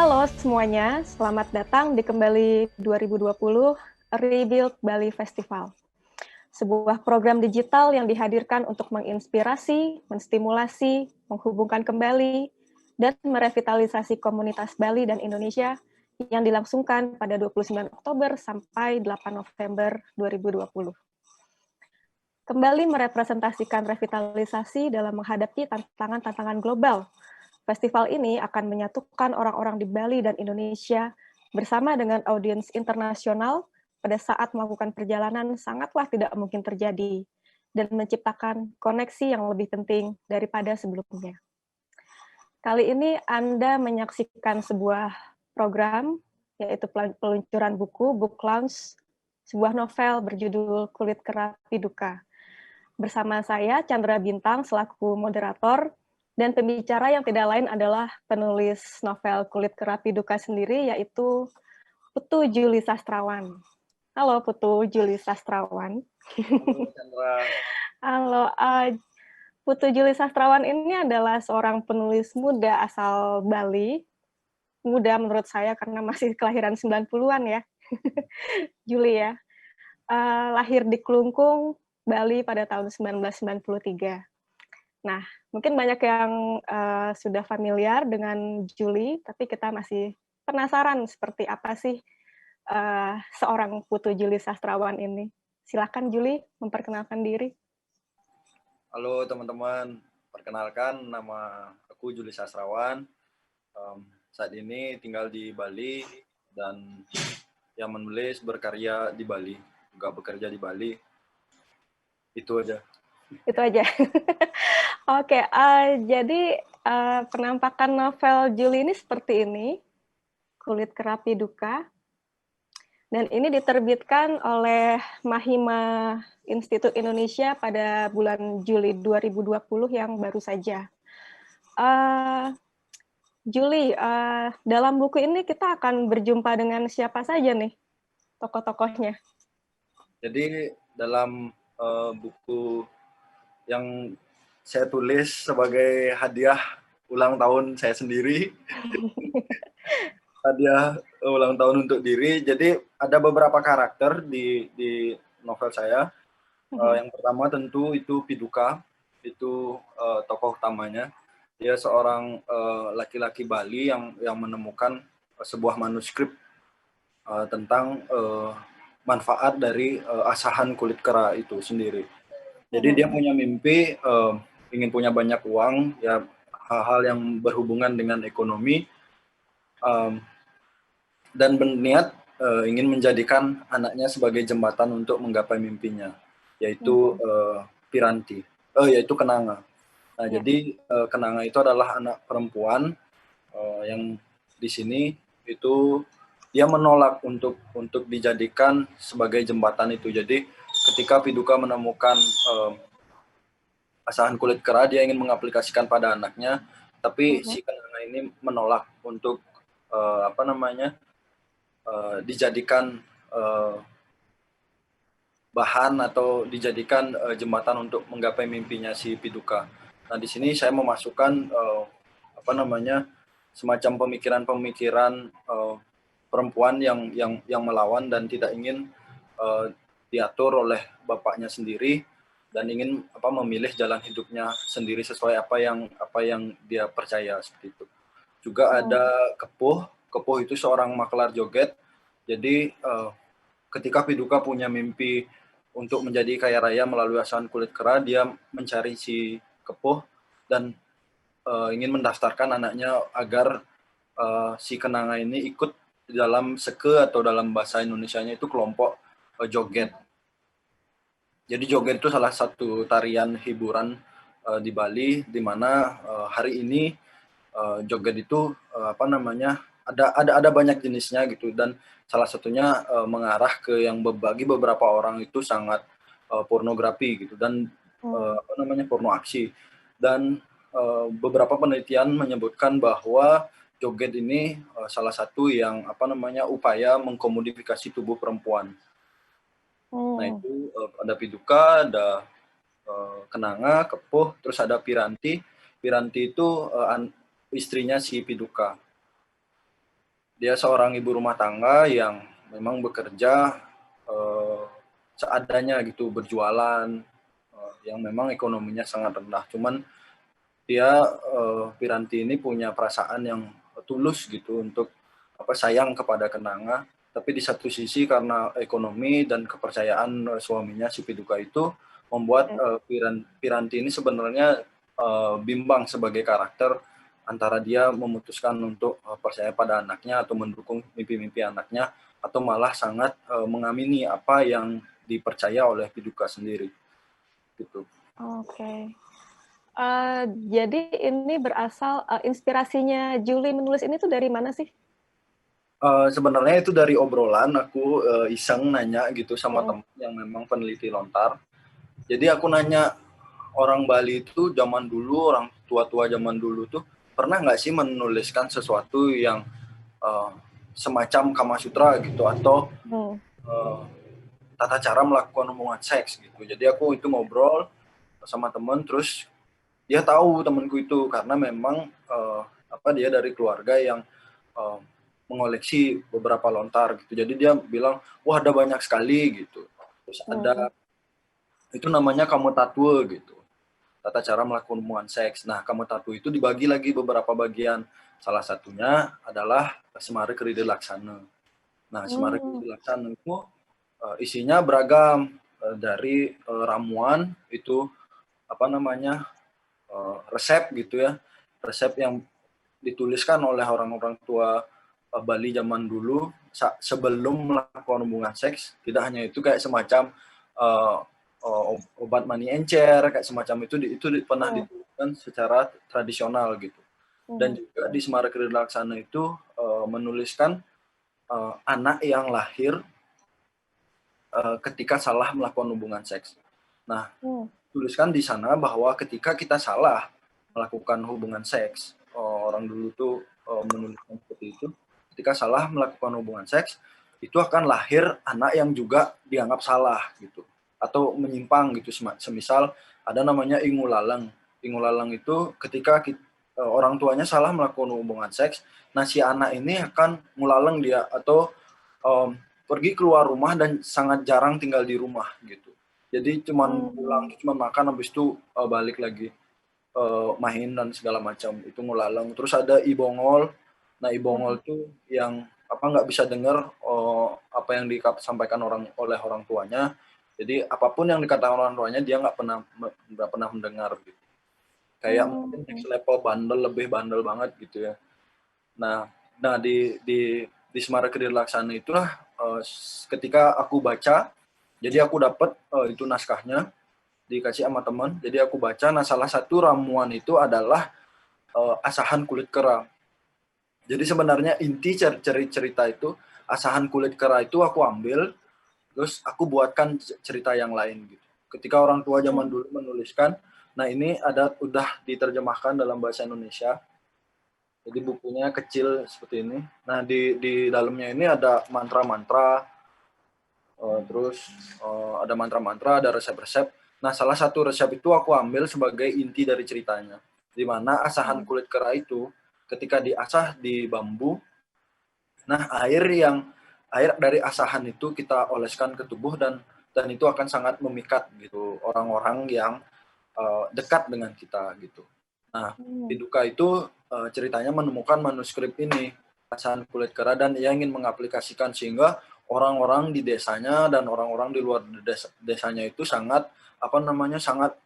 Halo semuanya, selamat datang di Kembali 2020 Rebuild Bali Festival. Sebuah program digital yang dihadirkan untuk menginspirasi, menstimulasi, menghubungkan kembali, dan merevitalisasi komunitas Bali dan Indonesia yang dilangsungkan pada 29 Oktober sampai 8 November 2020. Kembali merepresentasikan revitalisasi dalam menghadapi tantangan-tantangan global. Festival ini akan menyatukan orang-orang di Bali dan Indonesia bersama dengan audiens internasional pada saat melakukan perjalanan sangatlah tidak mungkin terjadi dan menciptakan koneksi yang lebih penting daripada sebelumnya. Kali ini Anda menyaksikan sebuah program, yaitu peluncuran buku, book launch, sebuah novel berjudul Kulit Kera Piduka. Bersama saya, Chandra Bintang, selaku moderator, dan pembicara yang tidak lain adalah penulis novel Kulit Kera Piduka sendiri, yaitu Putu Juli Sastrawan. Halo Putu Juli Sastrawan. Halo Chandra. Halo, Putu Juli Sastrawan ini adalah seorang penulis muda asal Bali. Muda menurut saya karena masih kelahiran 90-an ya. Juli ya. Lahir di Klungkung, Bali pada tahun 1993. Nah, mungkin banyak yang sudah familiar dengan Juli, tapi kita masih penasaran seperti apa sih seorang Putu Juli Sastrawan ini. Silakan Juli memperkenalkan diri. Halo teman-teman, perkenalkan nama aku Juli Sastrawan. Saat ini tinggal di Bali dan yang menulis berkarya di Bali, juga bekerja di Bali. Itu aja. Itu aja. Oke, jadi penampakan novel Juli ini seperti ini, Kulit Kera Piduka. Dan ini diterbitkan oleh Mahima Institut Indonesia pada bulan Juli 2020 yang baru saja. Juli, dalam buku ini kita akan berjumpa dengan siapa saja nih tokoh-tokohnya? Jadi dalam buku yang saya tulis sebagai hadiah ulang tahun saya sendiri, hadiah ulang tahun untuk diri. Jadi ada beberapa karakter di novel saya. Yang pertama tentu itu Piduka, itu tokoh utamanya. Dia seorang laki-laki Bali yang menemukan sebuah manuskrip tentang manfaat dari asahan kulit kera itu sendiri. Jadi dia punya mimpi ingin punya banyak uang, ya hal-hal yang berhubungan dengan ekonomi, dan berniat ingin menjadikan anaknya sebagai jembatan untuk menggapai mimpinya, yaitu Piranti, yaitu Kenanga. Nah, jadi Kenanga itu adalah anak perempuan yang di sini itu dia menolak untuk dijadikan sebagai jembatan itu. Jadi ketika Piduka menemukan asahan kulit kera, dia ingin mengaplikasikan pada anaknya, tapi si Kenanga ini menolak untuk dijadikan bahan atau dijadikan jembatan untuk menggapai mimpinya si Piduka. Nah, di sini saya memasukkan semacam pemikiran-pemikiran perempuan yang melawan dan tidak ingin diatur oleh bapaknya sendiri dan ingin memilih jalan hidupnya sendiri sesuai apa yang dia percaya, seperti itu. Juga ada Kepuh itu seorang makelar joget. Jadi ketika Piduka punya mimpi untuk menjadi kaya raya melalui asahan kulit kera, dia mencari si Kepuh dan ingin mendaftarkan anaknya agar si Kenanga ini ikut dalam seke, atau dalam bahasa Indonesianya itu kelompok joget. Jadi joget itu salah satu tarian hiburan di Bali, di mana hari ini joget itu ada banyak jenisnya gitu, dan salah satunya mengarah ke yang bagi beberapa orang itu sangat pornografi gitu, dan porno aksi. Dan beberapa penelitian menyebutkan bahwa joget ini salah satu yang upaya mengkomodifikasi tubuh perempuan. Nah, itu ada Piduka, ada Kenanga, Kepuh, terus ada Piranti. Piranti itu istrinya si Piduka. dia seorang ibu rumah tangga yang memang bekerja seadanya gitu, berjualan, yang memang ekonominya sangat rendah. Cuman dia Piranti ini punya perasaan yang tulus gitu untuk sayang kepada Kenanga. Tapi di satu sisi karena ekonomi dan kepercayaan suaminya si Piduka itu membuat Piranti ini sebenarnya bimbang sebagai karakter antara dia memutuskan untuk percaya pada anaknya atau mendukung mimpi-mimpi anaknya atau malah sangat mengamini apa yang dipercaya oleh Piduka sendiri gitu. Oke. Jadi ini berasal inspirasinya Julie menulis ini tuh dari mana sih? Sebenarnya itu dari obrolan aku iseng nanya gitu sama teman yang memang peneliti lontar. Jadi aku nanya, orang Bali itu zaman dulu, orang tua-tua zaman dulu tuh pernah nggak sih menuliskan sesuatu yang semacam Kama Sutra gitu atau tata cara melakukan hubungan seks gitu. Jadi aku itu ngobrol sama temen, terus dia tahu temanku itu karena memang dia dari keluarga yang mengoleksi beberapa lontar gitu. Jadi dia bilang, wah ada banyak sekali gitu. Terus ada itu namanya kamu tatwe gitu. Tata cara melakukan hubungan seks. Nah, kamu tatwe itu dibagi lagi beberapa bagian. Salah satunya adalah Semara Kerida Laksana. Nah, Semara Kerida Laksana itu isinya beragam dari ramuan itu resep gitu ya. Resep yang dituliskan oleh orang-orang tua Bali zaman dulu sebelum melakukan hubungan seks. Tidak hanya itu, kayak semacam obat mani encer kayak semacam itu pernah dituliskan secara tradisional gitu. Dan juga di Semara Kerida Laksana itu menuliskan anak yang lahir ketika salah melakukan hubungan seks. Nah, tuliskan di sana bahwa ketika kita salah melakukan hubungan seks, orang dulu tuh menuliskan seperti itu, ketika salah melakukan hubungan seks, itu akan lahir anak yang juga dianggap salah gitu, atau menyimpang gitu. Semisal ada namanya ingulalang. Ingulalang itu ketika orang tuanya salah melakukan hubungan seks, nah si anak ini akan ngulalang dia atau pergi keluar rumah dan sangat jarang tinggal di rumah gitu. Jadi cuman pulang, cuman makan, habis itu balik lagi main dan segala macam. Itu ngulalang. Terus ada ibongol. Nah, ibongol itu yang nggak bisa dengar apa yang disampaikan oleh orang tuanya. Jadi apapun yang dikatakan orang tuanya dia nggak pernah mendengar gitu. Kayak mungkin next level bandel, lebih bandel banget gitu ya. Nah di Semara Kerida Laksana itulah ketika aku baca, jadi aku dapat itu naskahnya dikasih sama teman, jadi aku baca. Nah, salah satu ramuan itu adalah asahan kulit kera. Jadi sebenarnya inti cerita itu, asahan kulit kera itu aku ambil, terus aku buatkan cerita yang lain gitu. Ketika orang tua zaman dulu menuliskan, nah ini udah diterjemahkan dalam bahasa Indonesia. Jadi bukunya kecil seperti ini. Nah di dalamnya ini ada mantra-mantra, terus ada mantra-mantra, ada resep-resep. Nah, salah satu resep itu aku ambil sebagai inti dari ceritanya. Di mana asahan kulit kera itu ketika diasah di bambu, nah air dari asahan itu kita oleskan ke tubuh dan itu akan sangat memikat gitu orang-orang yang dekat dengan kita gitu. Nah, Piduka itu ceritanya menemukan manuskrip ini, asahan kulit kera, dan ia ingin mengaplikasikan sehingga orang-orang di desanya dan orang-orang di luar desanya itu sangat sangat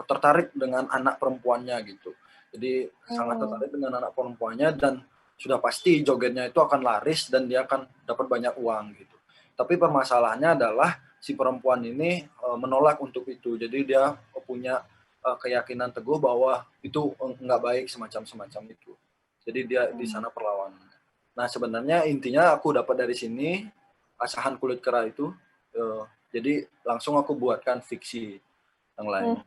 tertarik dengan anak perempuannya gitu. Jadi sangat tertarik dengan anak perempuannya dan sudah pasti jogetnya itu akan laris dan dia akan dapat banyak uang gitu. Tapi permasalahannya adalah si perempuan ini menolak untuk itu. Jadi dia punya keyakinan teguh bahwa itu nggak baik, semacam itu. Jadi dia di sana perlawanan. Nah, sebenarnya intinya aku dapat dari sini asahan kulit kera itu. Jadi langsung aku buatkan fiksi yang lain.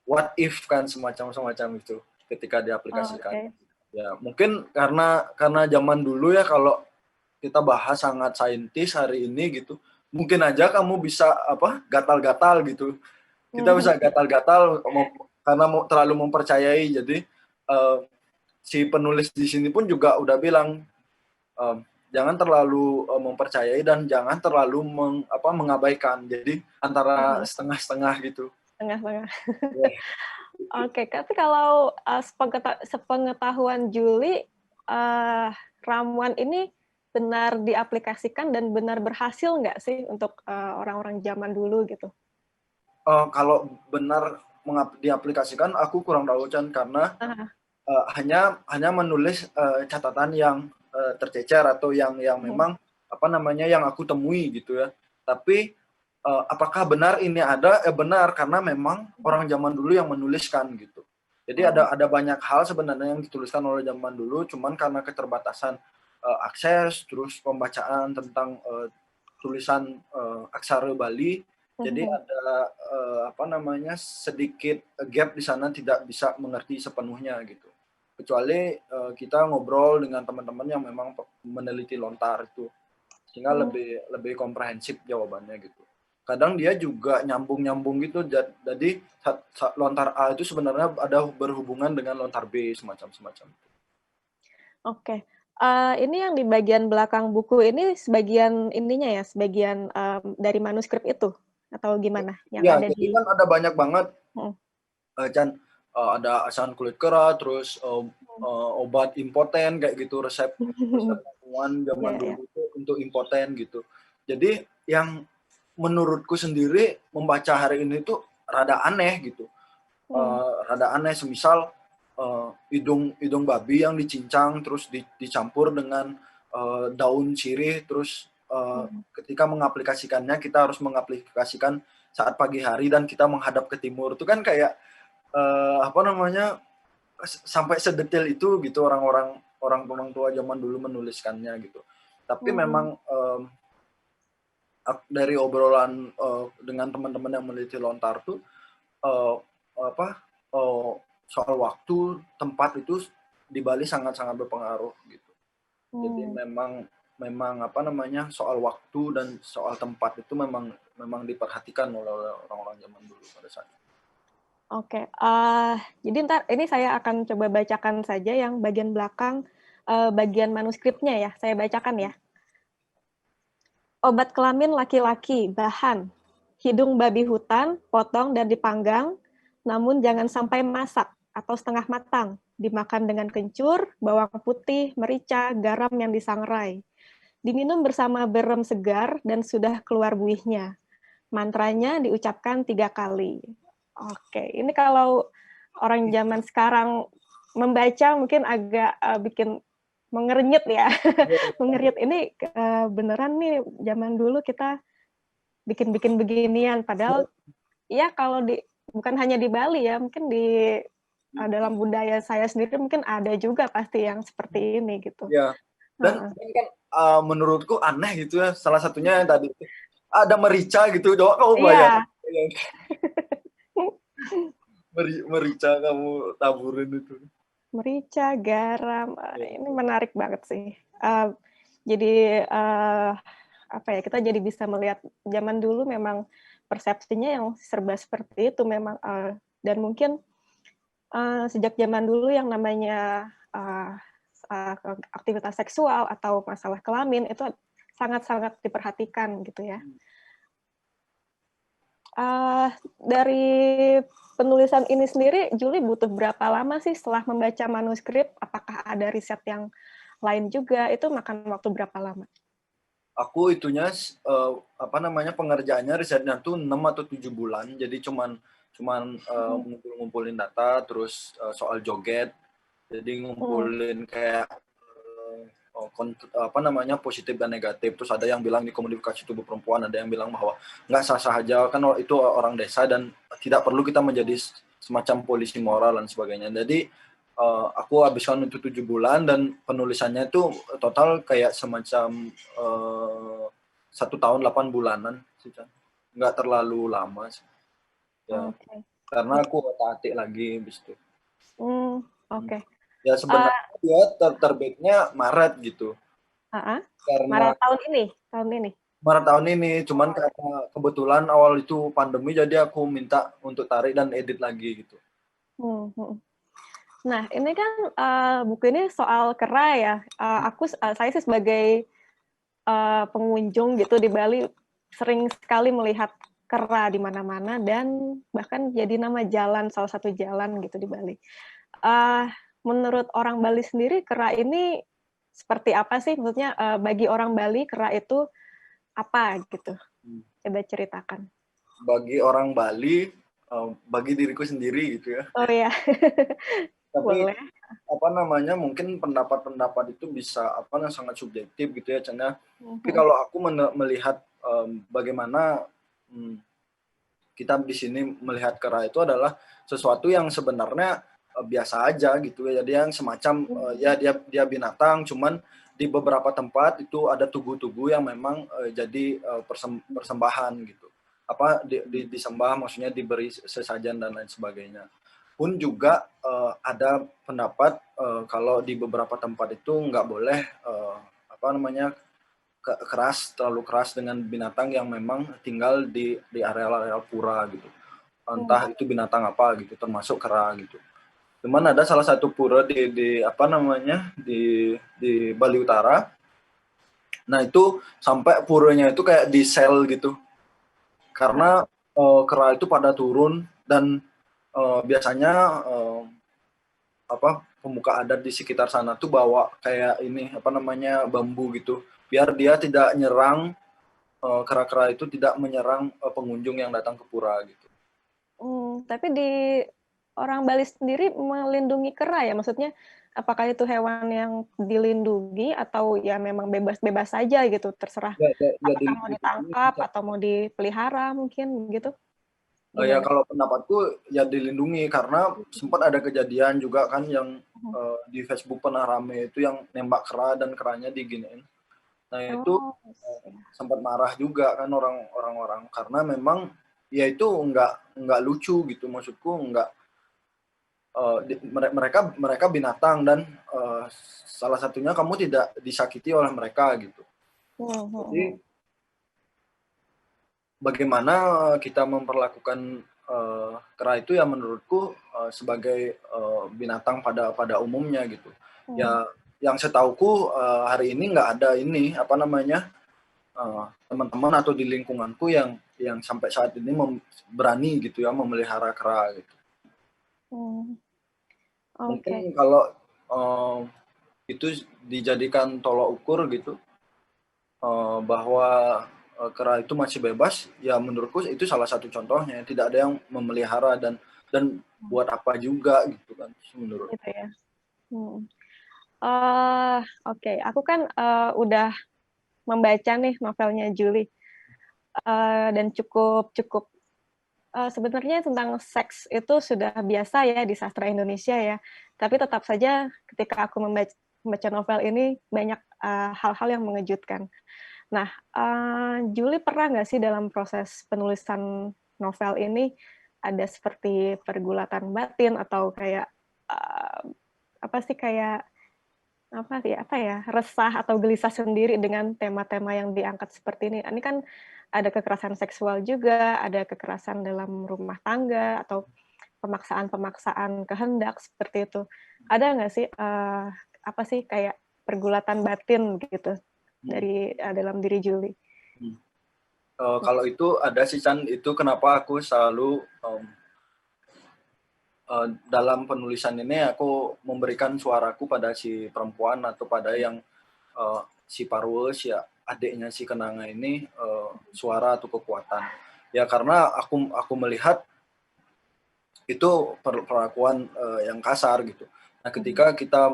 What if kan semacam itu ketika diaplikasikan. Ya, mungkin karena zaman dulu ya, kalau kita bahas sangat saintis hari ini gitu, mungkin aja kamu bisa gatal-gatal gitu. Kita bisa gatal-gatal karena terlalu mempercayai. Jadi si penulis di sini pun juga udah bilang jangan terlalu mempercayai dan jangan terlalu mengabaikan. Jadi antara setengah-setengah gitu. Setengah-setengah. Yeah. Oke, tapi kalau sepengetahuan Juli, ramuan ini benar diaplikasikan dan benar berhasil nggak sih untuk orang-orang zaman dulu gitu? Kalau benar diaplikasikan, aku kurang tahu Chan, karena hanya menulis catatan yang tercecer atau yang memang yang aku temui gitu ya. Tapi apakah benar ini ada? Benar, karena memang orang zaman dulu yang menuliskan gitu. Jadi ada banyak hal sebenarnya yang dituliskan oleh zaman dulu, cuman karena keterbatasan akses, terus pembacaan tentang tulisan aksara Bali, jadi ada sedikit gap di sana, tidak bisa mengerti sepenuhnya gitu. Kecuali kita ngobrol dengan teman-teman yang memang meneliti lontar itu, sehingga lebih komprehensif jawabannya gitu. Kadang dia juga nyambung gitu, jadi lontar A itu sebenarnya ada berhubungan dengan lontar B, semacam. Oke. Ini yang di bagian belakang buku ini sebagian ininya ya, sebagian dari manuskrip itu atau gimana? Yang Iya, ada jadi di kan ada banyak banget, Chan, ada asam kulit kera, terus obat impoten kayak gitu, resep ramuan zaman dulu itu untuk impoten gitu. Jadi yang menurutku sendiri membaca hari ini tuh rada aneh gitu. Rada aneh, semisal hidung babi yang dicincang terus dicampur dengan daun sirih, terus ketika mengaplikasikannya kita harus mengaplikasikan saat pagi hari dan kita menghadap ke timur. Itu kan kayak sampai sedetail itu gitu orang tua zaman dulu menuliskannya gitu. Tapi memang dari obrolan dengan teman-teman yang meneliti lontar tuh soal waktu, tempat itu di Bali sangat-sangat berpengaruh gitu. Jadi memang soal waktu dan soal tempat itu memang diperhatikan oleh orang-orang zaman dulu pada saat itu. Oke, jadi ntar ini saya akan coba bacakan saja yang bagian belakang, bagian manuskripnya ya, saya bacakan ya. Obat kelamin laki-laki, bahan, hidung babi hutan, potong dan dipanggang, namun jangan sampai masak atau setengah matang, dimakan dengan kencur, bawang putih, merica, garam yang disangrai. Diminum bersama berem segar dan sudah keluar buihnya. Mantranya diucapkan 3 kali. Oke, ini kalau orang zaman sekarang membaca mungkin agak bikin mengerenyit ya. Mengerenyit ini beneran nih zaman dulu kita bikin-bikin beginian. Padahal ya kalau bukan hanya di Bali ya, mungkin di dalam budaya saya sendiri mungkin ada juga pasti yang seperti ini gitu. Ya, dan kan menurutku aneh gitu ya. Salah satunya yang tadi ada merica gitu. Coba kamu bayangin. Merica kamu taburin itu. Merica, garam, ini menarik banget sih. Jadi kita jadi bisa melihat zaman dulu memang persepsinya yang serba seperti itu memang, dan mungkin sejak zaman dulu yang namanya aktivitas seksual atau masalah kelamin itu sangat-sangat diperhatikan gitu ya. Dari penulisan ini sendiri, Juli butuh berapa lama sih setelah membaca manuskrip? Apakah ada riset yang lain juga? Itu makan waktu berapa lama? Aku itunya pengerjaannya, risetnya tuh 6 atau 7 bulan. Jadi cuman ngumpulin data, terus soal joget. Jadi ngumpulin kayak positif dan negatif. Terus ada yang bilang di komodifikasi tubuh perempuan, ada yang bilang bahwa nggak sah-sah aja, kan itu orang desa dan tidak perlu kita menjadi semacam polisi moral dan sebagainya. Jadi aku habiskan itu 7 bulan dan penulisannya itu total kayak semacam 1 tahun 8 bulanan sih, nggak terlalu lama sih. Ya, karena aku otak-atik lagi habis itu. Ya sebenarnya dia terbitnya Maret gitu. Maret tahun ini? Maret tahun ini, cuman karena kebetulan awal itu pandemi, jadi aku minta untuk tarik dan edit lagi gitu. Nah, ini kan buku ini soal kera ya. Saya sih sebagai pengunjung gitu di Bali sering sekali melihat kera di mana-mana dan bahkan jadi nama jalan, salah satu jalan gitu di Bali. Uh, Menurut orang Bali sendiri kera ini seperti apa sih? Maksudnya bagi orang Bali kera itu apa gitu? Coba ceritakan. Bagi orang Bali, bagi diriku sendiri gitu ya. Oh ya, Tapi boleh. apa namanya, mungkin pendapat-pendapat itu bisa sangat subjektif gitu ya, Cana. Tapi Mhm. kalau aku melihat bagaimana kita di sini melihat kera itu adalah sesuatu yang sebenarnya biasa aja gitu ya. Jadi yang semacam ya dia binatang, cuman di beberapa tempat itu ada tugu-tugu yang memang jadi persembahan gitu. Disembah, maksudnya diberi sesajen dan lain sebagainya. Pun juga ada pendapat kalau di beberapa tempat itu nggak boleh terlalu keras dengan binatang yang memang tinggal di areal-areal pura gitu. Entah itu binatang apa gitu, termasuk kera gitu. Cuman ada salah satu pura di Bali Utara. Nah itu sampai puranya itu kayak di sel gitu, karena kera itu pada turun dan biasanya pemuka adat di sekitar sana tuh bawa kayak ini bambu gitu, biar dia tidak nyerang, kera-kera itu tidak menyerang pengunjung yang datang ke pura gitu. Tapi di orang Bali sendiri melindungi kera ya? Maksudnya apakah itu hewan yang dilindungi atau ya memang bebas-bebas saja gitu, terserah Ya apakah mau ditangkap atau mau dipelihara mungkin gitu? ya Gimana? kalau pendapatku ya dilindungi, karena sempat ada kejadian juga kan yang di Facebook pernah rame itu yang nembak kera dan keranya diginiin. Nah itu Oh, sempat marah juga kan orang-orang karena memang ya itu nggak lucu gitu, maksudku nggak mereka binatang dan salah satunya kamu tidak disakiti oleh mereka gitu. Jadi bagaimana kita memperlakukan kera itu ya menurutku sebagai binatang pada umumnya gitu. Ya yang setauku hari ini nggak ada ini teman-teman atau di lingkunganku yang sampai saat ini berani gitu ya memelihara kera gitu. Mungkin Oke. kalau itu dijadikan tolok ukur gitu, bahwa kera itu masih bebas, ya menurutku itu salah satu contohnya. Tidak ada yang memelihara dan buat apa juga gitu kan menurut. Gitu ya. Oke. Aku kan udah membaca nih novelnya Julie dan cukup sebenarnya tentang seks itu sudah biasa ya di sastra Indonesia ya. Tapi tetap saja ketika aku membaca novel ini banyak hal-hal yang mengejutkan. Nah, Julie pernah nggak sih dalam proses penulisan novel ini ada seperti pergulatan batin atau kayak apa sih kayak apa ya resah atau gelisah sendiri dengan tema-tema yang diangkat seperti ini? Ini kan ada kekerasan seksual juga, ada kekerasan dalam rumah tangga atau pemaksaan-pemaksaan kehendak seperti itu. Ada nggak sih apa sih kayak pergulatan batin gitu dari dalam diri Julie? Kalau itu ada sih Chan, itu kenapa aku selalu dalam penulisan ini aku memberikan suaraku pada si perempuan atau pada yang si Parwes ya, adiknya si Kenanga ini, suara atau kekuatan. Ya karena aku melihat itu perlakuan yang kasar gitu. Nah, ketika kita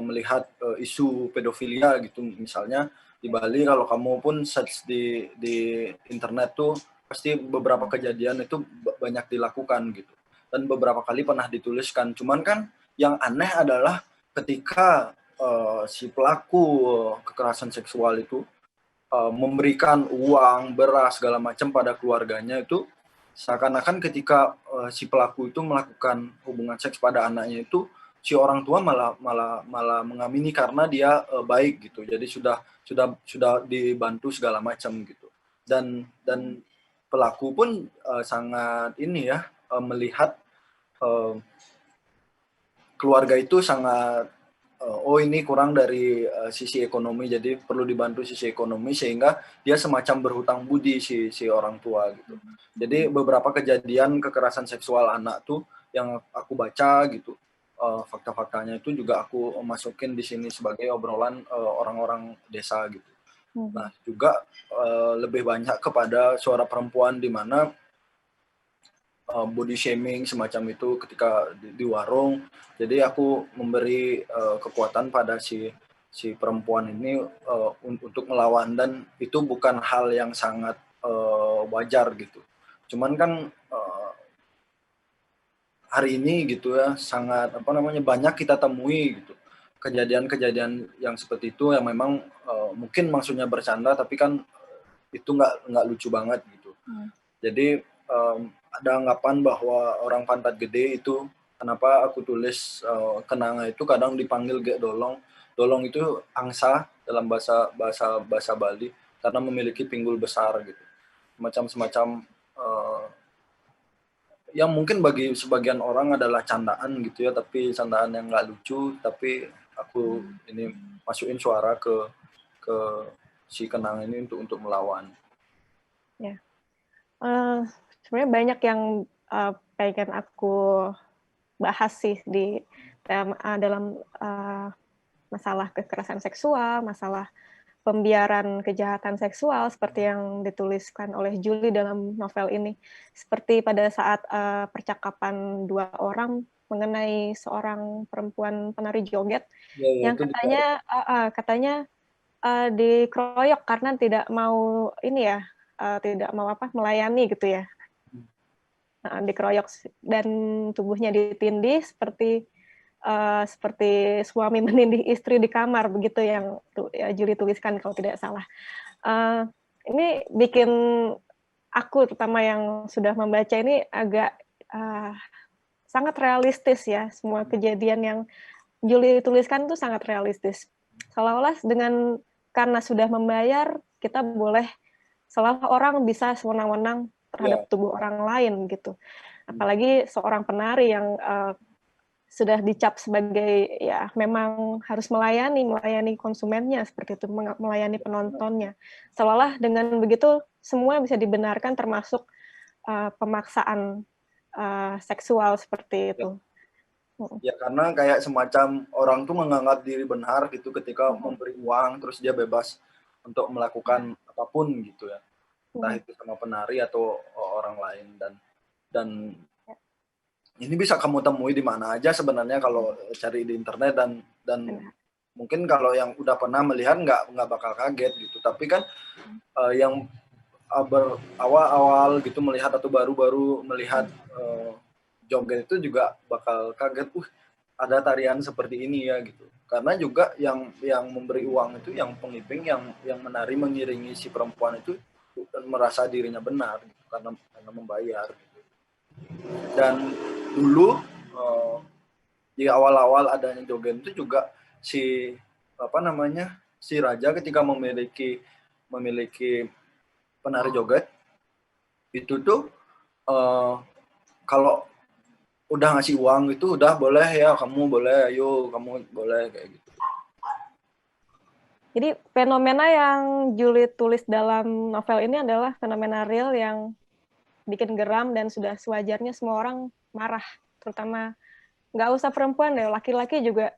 melihat isu pedofilia gitu, misalnya di Bali, kalau kamu pun search di internet tuh pasti beberapa kejadian itu banyak dilakukan gitu. Dan beberapa kali pernah dituliskan. Cuman kan yang aneh adalah ketika si pelaku kekerasan seksual itu memberikan uang, beras, segala macam pada keluarganya itu, seakan-akan ketika si pelaku itu melakukan hubungan seks pada anaknya itu, si orang tua malah mengamini karena dia baik gitu. Jadi sudah dibantu segala macam gitu. Dan pelaku pun sangat ini ya, melihat keluarga itu sangat oh ini kurang dari sisi ekonomi, jadi perlu dibantu sisi ekonomi, sehingga dia semacam berhutang budi si orang tua gitu. Jadi beberapa kejadian kekerasan seksual anak tuh yang aku baca gitu, fakta-faktanya itu juga aku masukin di sini sebagai obrolan orang-orang desa gitu. Nah juga lebih banyak kepada suara perempuan, di mana body shaming semacam itu ketika di warung. Jadi aku memberi kekuatan pada si perempuan ini untuk melawan, dan itu bukan hal yang sangat wajar gitu. Cuman kan hari ini gitu ya sangat banyak kita temui gitu kejadian-kejadian yang seperti itu, yang memang mungkin maksudnya bercanda, tapi kan itu nggak lucu banget gitu. Jadi ada anggapan bahwa orang pantat gede itu, kenapa aku tulis kenanga itu kadang dipanggil gek dolong. Dolong itu angsa dalam bahasa Bali, karena memiliki pinggul besar gitu. Semacam yang mungkin bagi sebagian orang adalah candaan gitu ya, tapi candaan yang nggak lucu. Tapi aku ini masukin suara ke si kenang ini untuk melawan. Ya. Sebenarnya banyak yang pengen aku bahas sih di dalam masalah kekerasan seksual, masalah pembiaran kejahatan seksual seperti yang dituliskan oleh Julie dalam novel ini. Seperti pada saat percakapan dua orang mengenai seorang perempuan penari joget yang katanya dikeroyok karena tidak mau tidak mau melayani gitu ya. Dikeroyok dan tubuhnya ditindih seperti suami menindih istri di kamar, begitu yang Julie tuliskan kalau tidak salah. Ini bikin aku, terutama yang sudah membaca ini, agak sangat realistis ya. Semua kejadian yang Julie tuliskan itu sangat realistis. Seolah-olah karena sudah membayar, kita boleh, seolah orang bisa sewenang-wenang terhadap tubuh orang lain gitu. Apalagi seorang penari yang sudah dicap sebagai ya memang harus melayani konsumennya seperti itu, melayani penontonnya. Seolah dengan begitu semua bisa dibenarkan, termasuk pemaksaan seksual seperti itu. Ya karena kayak semacam orang tuh menganggap diri benar gitu ketika memberi uang, terus dia bebas untuk melakukan apapun gitu ya, entah itu sama penari atau orang lain. Dan ini bisa kamu temui di mana aja sebenarnya kalau cari di internet, dan mungkin kalau yang udah pernah melihat nggak bakal kaget gitu. Tapi kan yang awal-awal gitu melihat atau baru-baru melihat joget itu juga bakal kaget, ada tarian seperti ini ya gitu. Karena juga yang memberi uang itu, yang pengiping, yang menari mengiringi si perempuan itu merasa dirinya benar gitu, karena membayar gitu. Dan dulu di awal-awal adanya joget itu juga si raja ketika memiliki penari joget itu tuh kalau udah ngasih uang itu udah boleh ya, kamu boleh, ayo kamu boleh, kayak gitu. Jadi fenomena yang Julie tulis dalam novel ini adalah fenomena real yang bikin geram, dan sudah sewajarnya semua orang marah, terutama nggak usah perempuan deh, laki-laki juga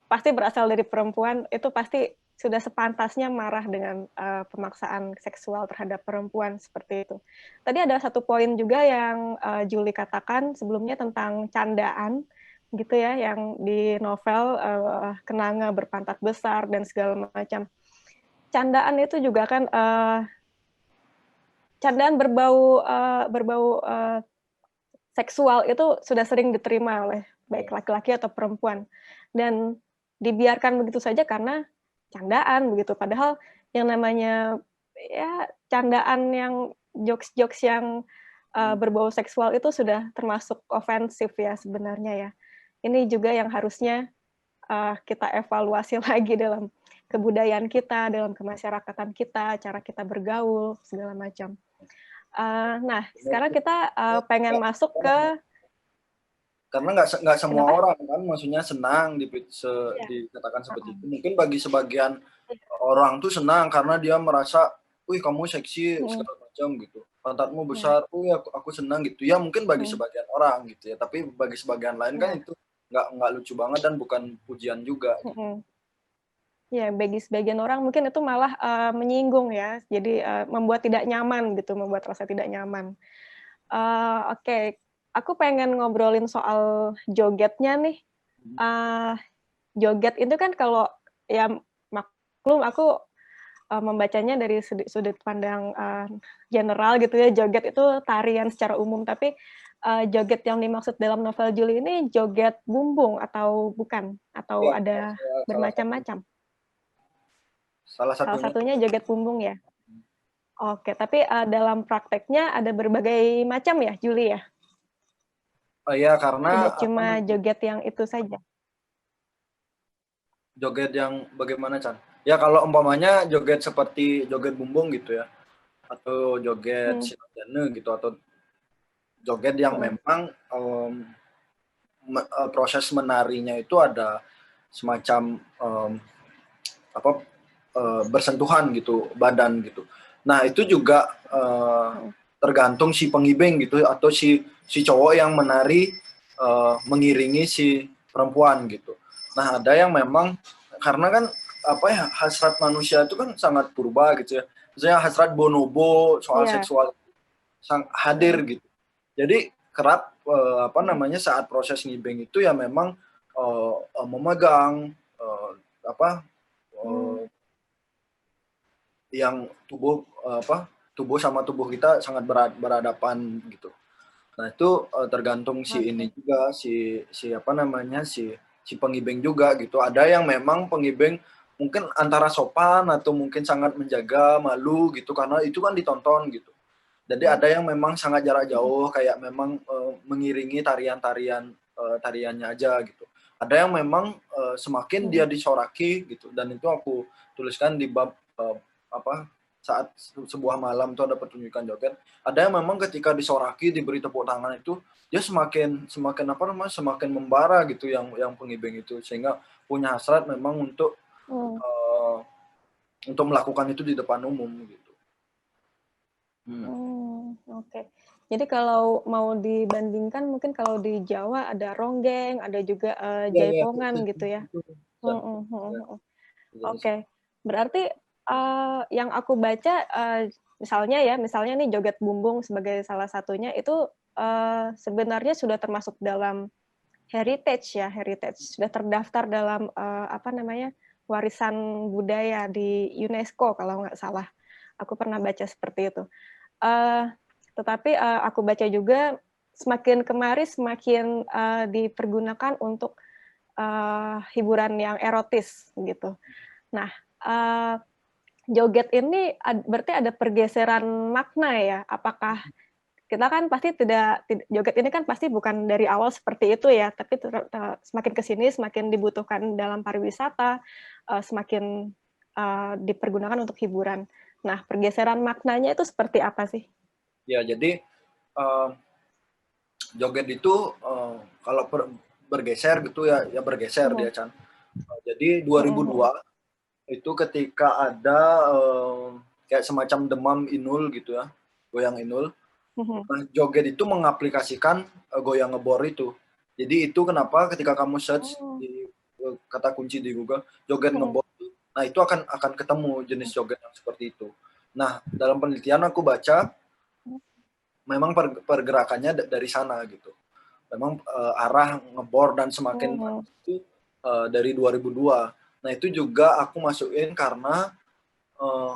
pasti berasal dari perempuan, itu pasti sudah sepantasnya marah dengan pemaksaan seksual terhadap perempuan seperti itu. Tadi ada satu poin juga yang Julie katakan sebelumnya tentang candaan gitu ya, yang di novel kenanga berpantat besar dan segala macam. Candaan itu juga kan candaan berbau seksual itu sudah sering diterima oleh baik laki-laki atau perempuan, dan dibiarkan begitu saja karena candaan begitu. Padahal yang namanya ya candaan yang jokes-jokes yang berbau seksual itu sudah termasuk ofensif ya sebenarnya ya. Ini juga yang harusnya kita evaluasi lagi dalam kebudayaan kita, dalam kemasyarakatan kita, cara kita bergaul segala macam. Nah, sekarang kita pengen masuk ke karena nggak semua Kenapa? orang kan maksudnya senang Iya. dikatakan seperti Heeh. itu. Mungkin bagi sebagian Iya. orang tuh senang karena dia merasa, "Wih, kamu seksi," Mhm. segala macam gitu. "Pantatmu Iya. besar," "Oh ya aku senang," gitu. Ya mungkin bagi Mhm. sebagian orang gitu ya, tapi bagi sebagian lain kan Iya. itu nggak lucu banget dan bukan pujian juga gitu. Mhm. Ya, bagi sebagian orang mungkin itu malah, menyinggung ya, jadi, membuat tidak nyaman gitu, membuat rasa tidak nyaman. Oke, aku pengen ngobrolin soal jogetnya nih. Mhm. Eee, Joget itu kan kalau ya maklum aku, membacanya dari sudut pandang, general gitu ya, joget itu tarian secara umum, tapi, joget yang dimaksud dalam novel Juli ini joget bumbung atau bukan? Atau Iya, ada salah satu bermacam-macam? salah Salah satunya itu satunya joget bumbung ya? Oke, tapi, dalam prakteknya ada berbagai macam ya, Juli ya? iya karena Tidak apa cuma namanya, joget yang itu saja? joget yang bagaimana, Chan? Ya kalau umpamanya joget seperti joget bumbung gitu ya, atau joget Mmm. sinetron gitu, atau joget yang Mhm. memang, proses menarinya itu ada semacam, apa, bersentuhan gitu, badan gitu. Nah itu juga, Mhm. tergantung si pengibeng gitu atau si si cowok yang menari, mengiringi si perempuan gitu. Nah ada yang memang karena kan, apa ya, hasrat manusia itu kan sangat purba gitu ya, misalnya hasrat bonobo soal Iya. seksual hadir Mhm. gitu. Jadi kerap, apa Mhm. namanya, saat proses ngibeng itu ya memang, memegang, apa, Mmm. eee, yang tubuh, apa, tubuh sama tubuh kita sangat berhadapan gitu. Nah itu, tergantung si ini Oke. juga, si si apa namanya, si si pengibeng juga gitu. Ada yang memang pengibeng mungkin antara sopan atau mungkin sangat menjaga, malu gitu, karena itu kan ditonton gitu. Jadi Mhm. ada yang memang sangat jarak Mhm. jauh kayak memang, mengiringi tarian-tarian, tariannya aja gitu. Ada yang memang, semakin dia Mhm. disoraki gitu dan itu aku tuliskan di bab, apa, saat sebuah malam itu ada pertunjukan joget, ada yang memang ketika disoraki, diberi tepuk tangan itu, dia semakin semakin apa namanya, semakin membara gitu yang pengibeng itu, sehingga punya hasrat memang Mmm. eee, untuk melakukan itu di depan umum gitu. Hmm. Oke. Jadi kalau mau dibandingkan mungkin kalau di Jawa ada ronggeng, ada juga, Iya iya, jaipongan gitu ya? itu dan Mhm. Mhm. ya, Mhm. sejenis Oke. itu. Berarti, yang aku baca, misalnya nih joget bumbung sebagai salah satunya itu, sebenarnya sudah termasuk dalam heritage ya, heritage, sudah terdaftar dalam, apa namanya, warisan budaya di UNESCO kalau nggak salah. Aku pernah baca seperti itu. Eee, tetapi, aku baca juga semakin kemari semakin, dipergunakan untuk, hiburan yang erotis gitu. Nah, eee, joget ini berarti ada pergeseran makna ya? Apakah kita kan pasti joget ini kan pasti bukan dari awal seperti itu ya, tapi semakin ke sini semakin dibutuhkan dalam pariwisata, semakin, dipergunakan untuk hiburan. Nah, pergeseran maknanya itu seperti apa sih? Ya jadi, eee, joget itu, kalau bergeser gitu ya, ya bergeser Mhm. dia, Chan. Jadi Mhm. Mhm. 2002 itu ketika ada, kayak semacam demam Inul gitu ya, goyang Inul. Mhm. Nah, joget itu mengaplikasikan, goyang ngebor itu. Jadi itu kenapa ketika kamu search Oh. di, kata kunci di Google, joget Mhm. ngebor, nah itu akan ketemu jenis joget yang seperti itu. Nah, dalam penelitian aku baca, Mhm. memang pergerakannya dari sana gitu. Memang, arah ngebor dan semakin Oh. maju itu, dari 2002. Nah itu juga aku masukin karena, eee,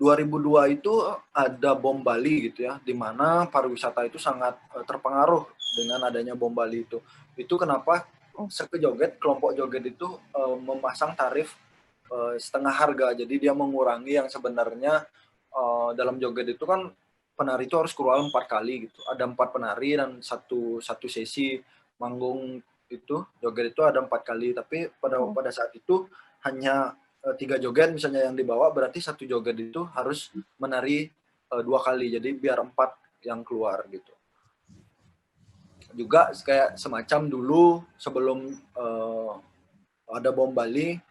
2002 itu ada bom Bali gitu ya, di mana pariwisata itu sangat, terpengaruh dengan adanya bom Bali itu. Itu kenapa Oh. sekejoget, kelompok joget itu, memasang tarif, setengah harga. Jadi dia mengurangi yang sebenarnya, dalam joget itu kan penari itu harus keluar 4 kali gitu. Ada 4 penari dan satu satu sesi manggung itu, joget itu ada 4 kali, tapi pada Mhm. pada saat itu hanya, 3 joget misalnya yang dibawa, berarti satu joget itu harus menari, 2 kali, jadi biar 4 yang keluar gitu. juga kayak semacam dulu sebelum ada bom Bali,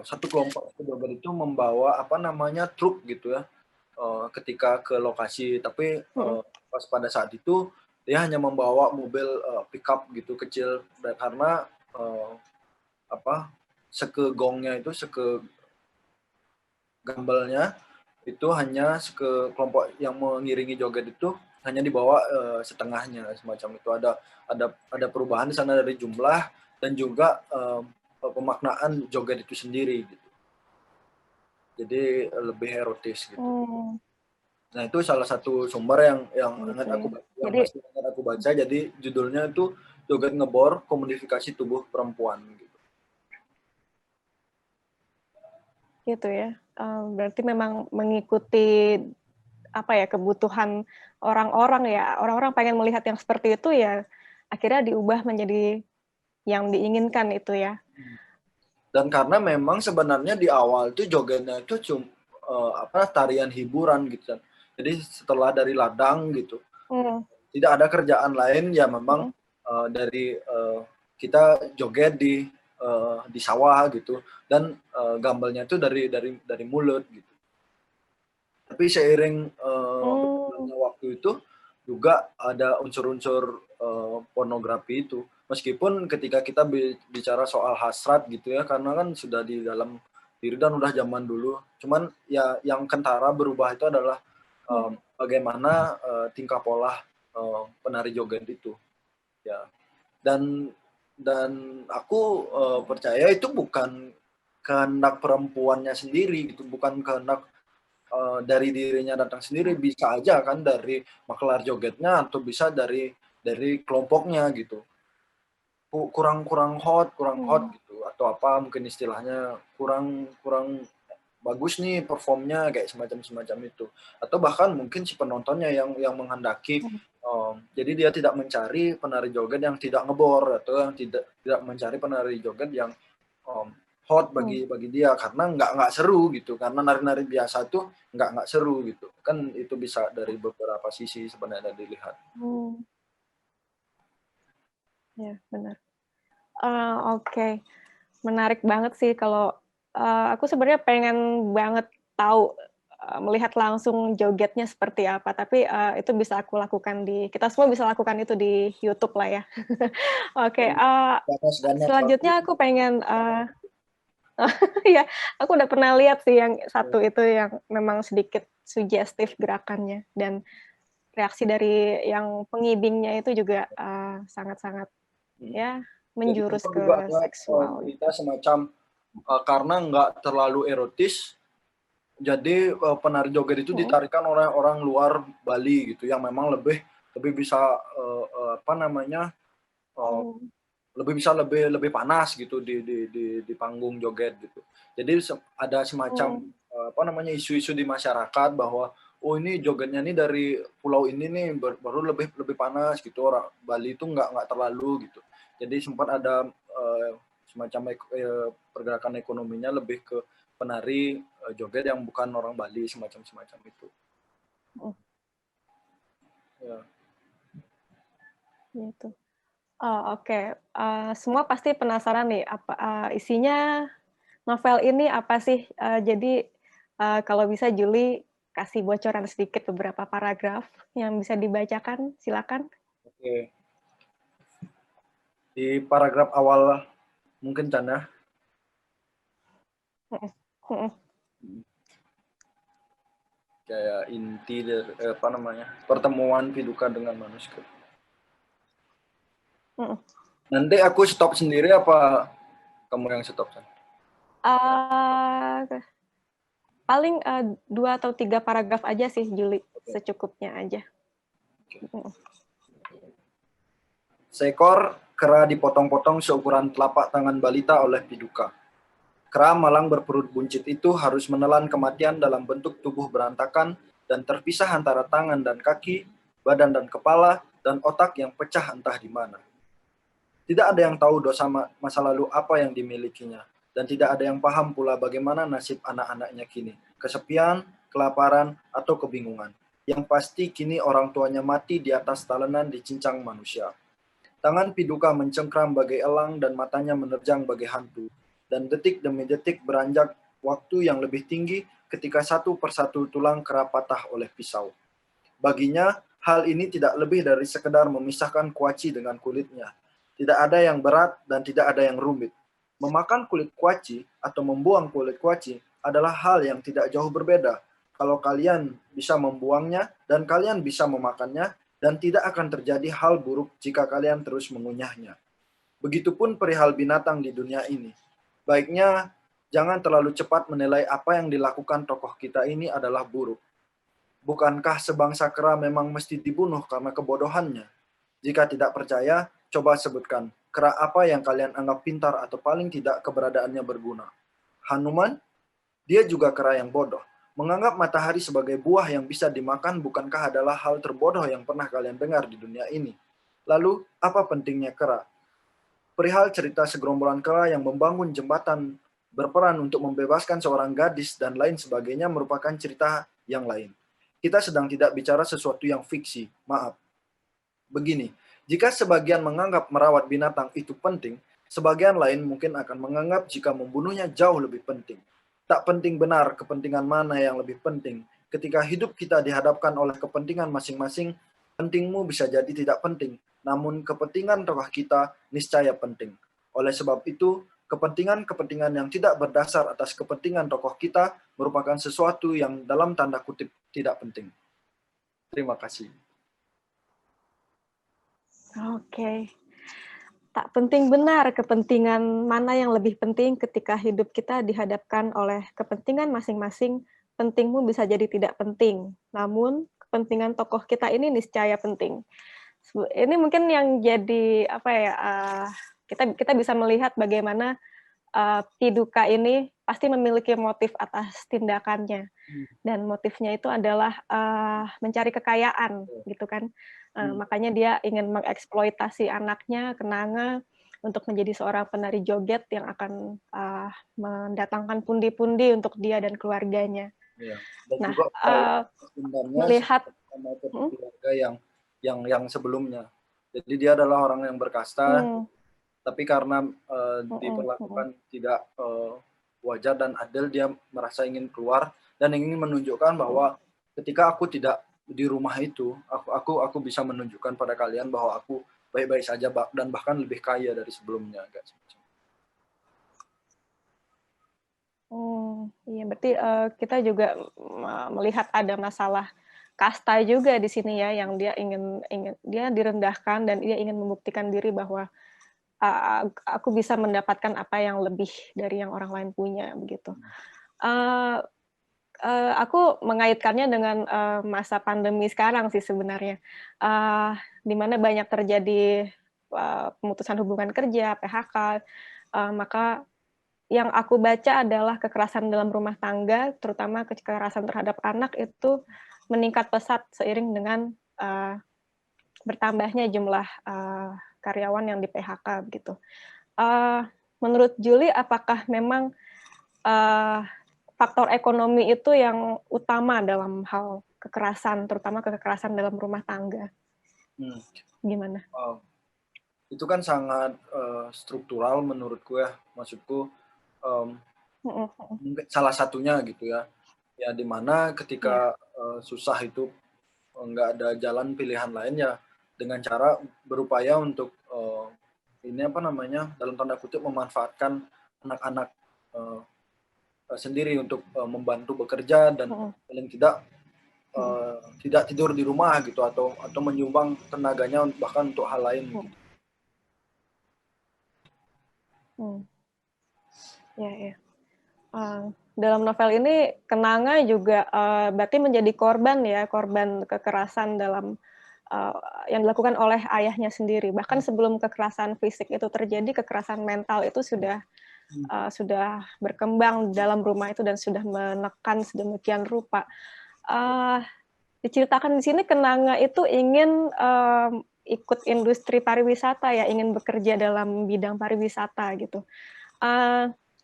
satu kelompok joget itu membawa apa namanya truk gitu ya, ketika ke lokasi, tapi pas pada saat itu dia hanya membawa mobil pickup gitu kecil, dan karena apa sekegongnya itu gambalnya itu hanya kelompok yang mengiringi joget itu hanya dibawa setengahnya, semacam itu. Ada perubahan di sana dari jumlah dan juga pemaknaan joget itu sendiri gitu. Jadi lebih erotis gitu. Nah, itu salah satu sumber yang gitu aku ya. Jadi, aku baca. Jadi judulnya itu Joget Ngebor Komodifikasi Tubuh Perempuan gitu. Gitu ya. Berarti memang mengikuti apa ya, kebutuhan orang-orang ya. Orang-orang pengen melihat yang seperti itu ya, akhirnya diubah menjadi yang diinginkan itu ya. Dan karena memang sebenarnya di awal itu jogetnya itu cuma tarian hiburan gitu kan. Jadi setelah dari ladang gitu, tidak ada kerjaan lain ya memang dari kita joget di sawah gitu, dan gambalnya itu dari mulut gitu. Tapi seiring berjalannya waktu itu juga ada unsur-unsur pornografi itu. Meskipun ketika kita bicara soal hasrat gitu ya, karena kan sudah di dalam diri dan udah zaman dulu. Cuman ya yang kentara berubah itu adalah bagaimana tingkah pola penari joget itu. Ya. Dan aku percaya itu bukan kehendak perempuannya sendiri gitu, bukan kehendak dari dirinya datang sendiri, bisa aja kan dari makelar jogetnya atau bisa dari kelompoknya gitu. Kurang hot gitu, atau apa mungkin istilahnya kurang bagus nih performnya, kayak semacam itu, atau bahkan mungkin si penontonnya yang menghendaki, jadi dia tidak mencari penari joget yang tidak ngebor, atau yang tidak mencari penari joget yang hot bagi dia, karena nggak seru gitu, karena nari-nari biasa tuh nggak seru gitu kan. Itu bisa dari beberapa sisi sebenarnya dilihat. Ya, benar. Oke. Menarik banget sih kalau aku sebenarnya pengen banget tahu, melihat langsung jogetnya seperti apa, tapi itu bisa aku lakukan kita semua bisa lakukan itu di YouTube lah ya. Oke, selanjutnya aku pengen ya, aku udah pernah lihat sih yang satu itu yang memang sedikit sugestif gerakannya, dan reaksi dari yang pengibingnya itu juga sangat-sangat ya menjurus ke seksual. Kita semacam karena nggak terlalu erotis, jadi penari joget itu ditarikan oleh orang luar Bali gitu, yang memang lebih bisa apa namanya lebih panas gitu di panggung joget gitu. Jadi ada semacam apa namanya isu-isu di masyarakat bahwa oh ini jogetnya nih dari pulau ini nih baru lebih panas gitu, orang Bali itu nggak terlalu gitu. Jadi sempat ada semacam pergerakan ekonominya lebih ke penari joget yang bukan orang Bali, semacam itu. Ya. Gitu. Oh, oke. Semua pasti penasaran nih, apa isinya novel ini apa sih? Jadi kalau bisa Juli kasih bocoran sedikit beberapa paragraf yang bisa dibacakan, silakan. Oke. Di paragraf awal mungkin Chan ya. Kayak inti dari apa namanya pertemuan Piduka dengan manuskrip. Nanti aku stop sendiri apa kamu yang stop? Paling 2 atau 3 paragraf aja sih Juli, secukupnya aja. Seekor kera dipotong-potong seukuran telapak tangan balita oleh Piduka. Kera malang berperut buncit itu harus menelan kematian dalam bentuk tubuh berantakan dan terpisah antara tangan dan kaki, badan dan kepala, dan otak yang pecah entah di mana. Tidak ada yang tahu dosa masa lalu apa yang dimilikinya, dan tidak ada yang paham pula bagaimana nasib anak-anaknya kini. Kesepian, kelaparan, atau kebingungan. Yang pasti kini orang tuanya mati di atas talenan dicincang manusia. Tangan Piduka mencengkram bagai elang dan matanya menerjang bagai hantu. Dan detik demi detik beranjak waktu yang lebih tinggi ketika satu persatu tulang kera patah oleh pisau. Baginya, hal ini tidak lebih dari sekedar memisahkan kuaci dengan kulitnya. Tidak ada yang berat dan tidak ada yang rumit. Memakan kulit kuaci atau membuang kulit kuaci adalah hal yang tidak jauh berbeda. Kalau kalian bisa membuangnya dan kalian bisa memakannya, dan tidak akan terjadi hal buruk jika kalian terus mengunyahnya. Begitupun perihal binatang di dunia ini. Baiknya, jangan terlalu cepat menilai apa yang dilakukan tokoh kita ini adalah buruk. Bukankah sebangsa kera memang mesti dibunuh karena kebodohannya? Jika tidak percaya, coba sebutkan kera apa yang kalian anggap pintar atau paling tidak keberadaannya berguna. Hanuman? Dia juga kera yang bodoh. Menganggap matahari sebagai buah yang bisa dimakan bukankah adalah hal terbodoh yang pernah kalian dengar di dunia ini? Lalu, apa pentingnya kera? Perihal cerita segerombolan kera yang membangun jembatan berperan untuk membebaskan seorang gadis dan lain sebagainya merupakan cerita yang lain. Kita sedang tidak bicara sesuatu yang fiksi, maaf. Begini, jika sebagian menganggap merawat binatang itu penting, sebagian lain mungkin akan menganggap jika membunuhnya jauh lebih penting. Tak penting benar kepentingan mana yang lebih penting. Ketika hidup kita dihadapkan oleh kepentingan masing-masing, pentingmu bisa jadi tidak penting, namun kepentingan tokoh kita niscaya penting. Oleh sebab itu, kepentingan-kepentingan yang tidak berdasar atas kepentingan tokoh kita merupakan sesuatu yang dalam tanda kutip tidak penting. Terima kasih. Oke. Tak penting benar kepentingan mana yang lebih penting ketika hidup kita dihadapkan oleh kepentingan masing-masing, pentingmu bisa jadi tidak penting. Namun, kepentingan tokoh kita ini niscaya penting. Ini mungkin yang jadi apa ya, kita bisa melihat bagaimana Piduka ini pasti memiliki motif atas tindakannya. Dan motifnya itu adalah mencari kekayaan, gitu kan. Makanya dia ingin mengeksploitasi anaknya, Kenanga, untuk menjadi seorang penari joget yang akan mendatangkan pundi-pundi untuk dia dan keluarganya. Ya. Dan Nah, juga dendamnya melihat sama keluarga yang sebelumnya. Jadi dia adalah orang yang berkasta, tapi karena diperlakukan tidak wajar dan adil, dia merasa ingin keluar dan ingin menunjukkan bahwa ketika aku tidak di rumah itu, aku bisa menunjukkan pada kalian bahwa aku baik-baik saja dan bahkan lebih kaya dari sebelumnya. Iya, berarti kita juga melihat ada masalah kasta juga di sini ya, yang dia ingin dia direndahkan dan dia ingin membuktikan diri bahwa aku bisa mendapatkan apa yang lebih dari yang orang lain punya, begitu. Aku mengaitkannya dengan masa pandemi sekarang sih sebenarnya, di mana banyak terjadi pemutusan hubungan kerja, PHK, maka yang aku baca adalah kekerasan dalam rumah tangga, terutama kekerasan terhadap anak itu meningkat pesat seiring dengan bertambahnya jumlah karyawan yang di PHK begitu. Menurut Julie, apakah memang faktor ekonomi itu yang utama dalam hal kekerasan, terutama kekerasan dalam rumah tangga? Gimana? Itu kan sangat struktural menurutku ya, maksudku salah satunya gitu ya, ya dimana ketika susah itu nggak ada jalan pilihan lain ya dengan cara berupaya untuk ini apa namanya dalam tanda kutip memanfaatkan anak-anak sendiri untuk membantu bekerja dan paling tidak tidak tidur di rumah gitu atau menyumbang tenaganya bahkan untuk hal lain gitu. Ya. Dalam novel ini Kenanga juga berarti menjadi korban kekerasan dalam yang dilakukan oleh ayahnya sendiri. Bahkan sebelum kekerasan fisik itu terjadi, kekerasan mental itu sudah berkembang dalam rumah itu dan sudah menekan sedemikian rupa. Diceritakan di sini Kenanga itu ingin ikut industri pariwisata ya, ingin bekerja dalam bidang pariwisata gitu.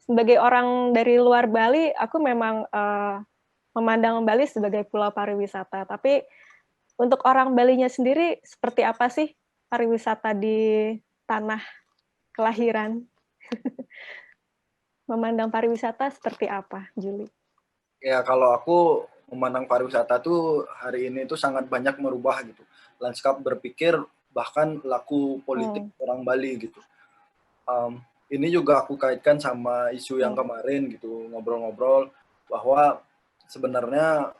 Sebagai orang dari luar Bali, aku memang memandang Bali sebagai pulau pariwisata. Tapi untuk orang Balinya sendiri, seperti apa sih pariwisata di tanah kelahiran? Memandang pariwisata seperti apa, Juli? Ya kalau aku memandang pariwisata tuh hari ini tuh sangat banyak merubah gitu. Lanskap berpikir bahkan laku politik Hmm. orang Bali gitu. Ini juga aku kaitkan sama isu yang Hmm. kemarin gitu, ngobrol-ngobrol bahwa sebenarnya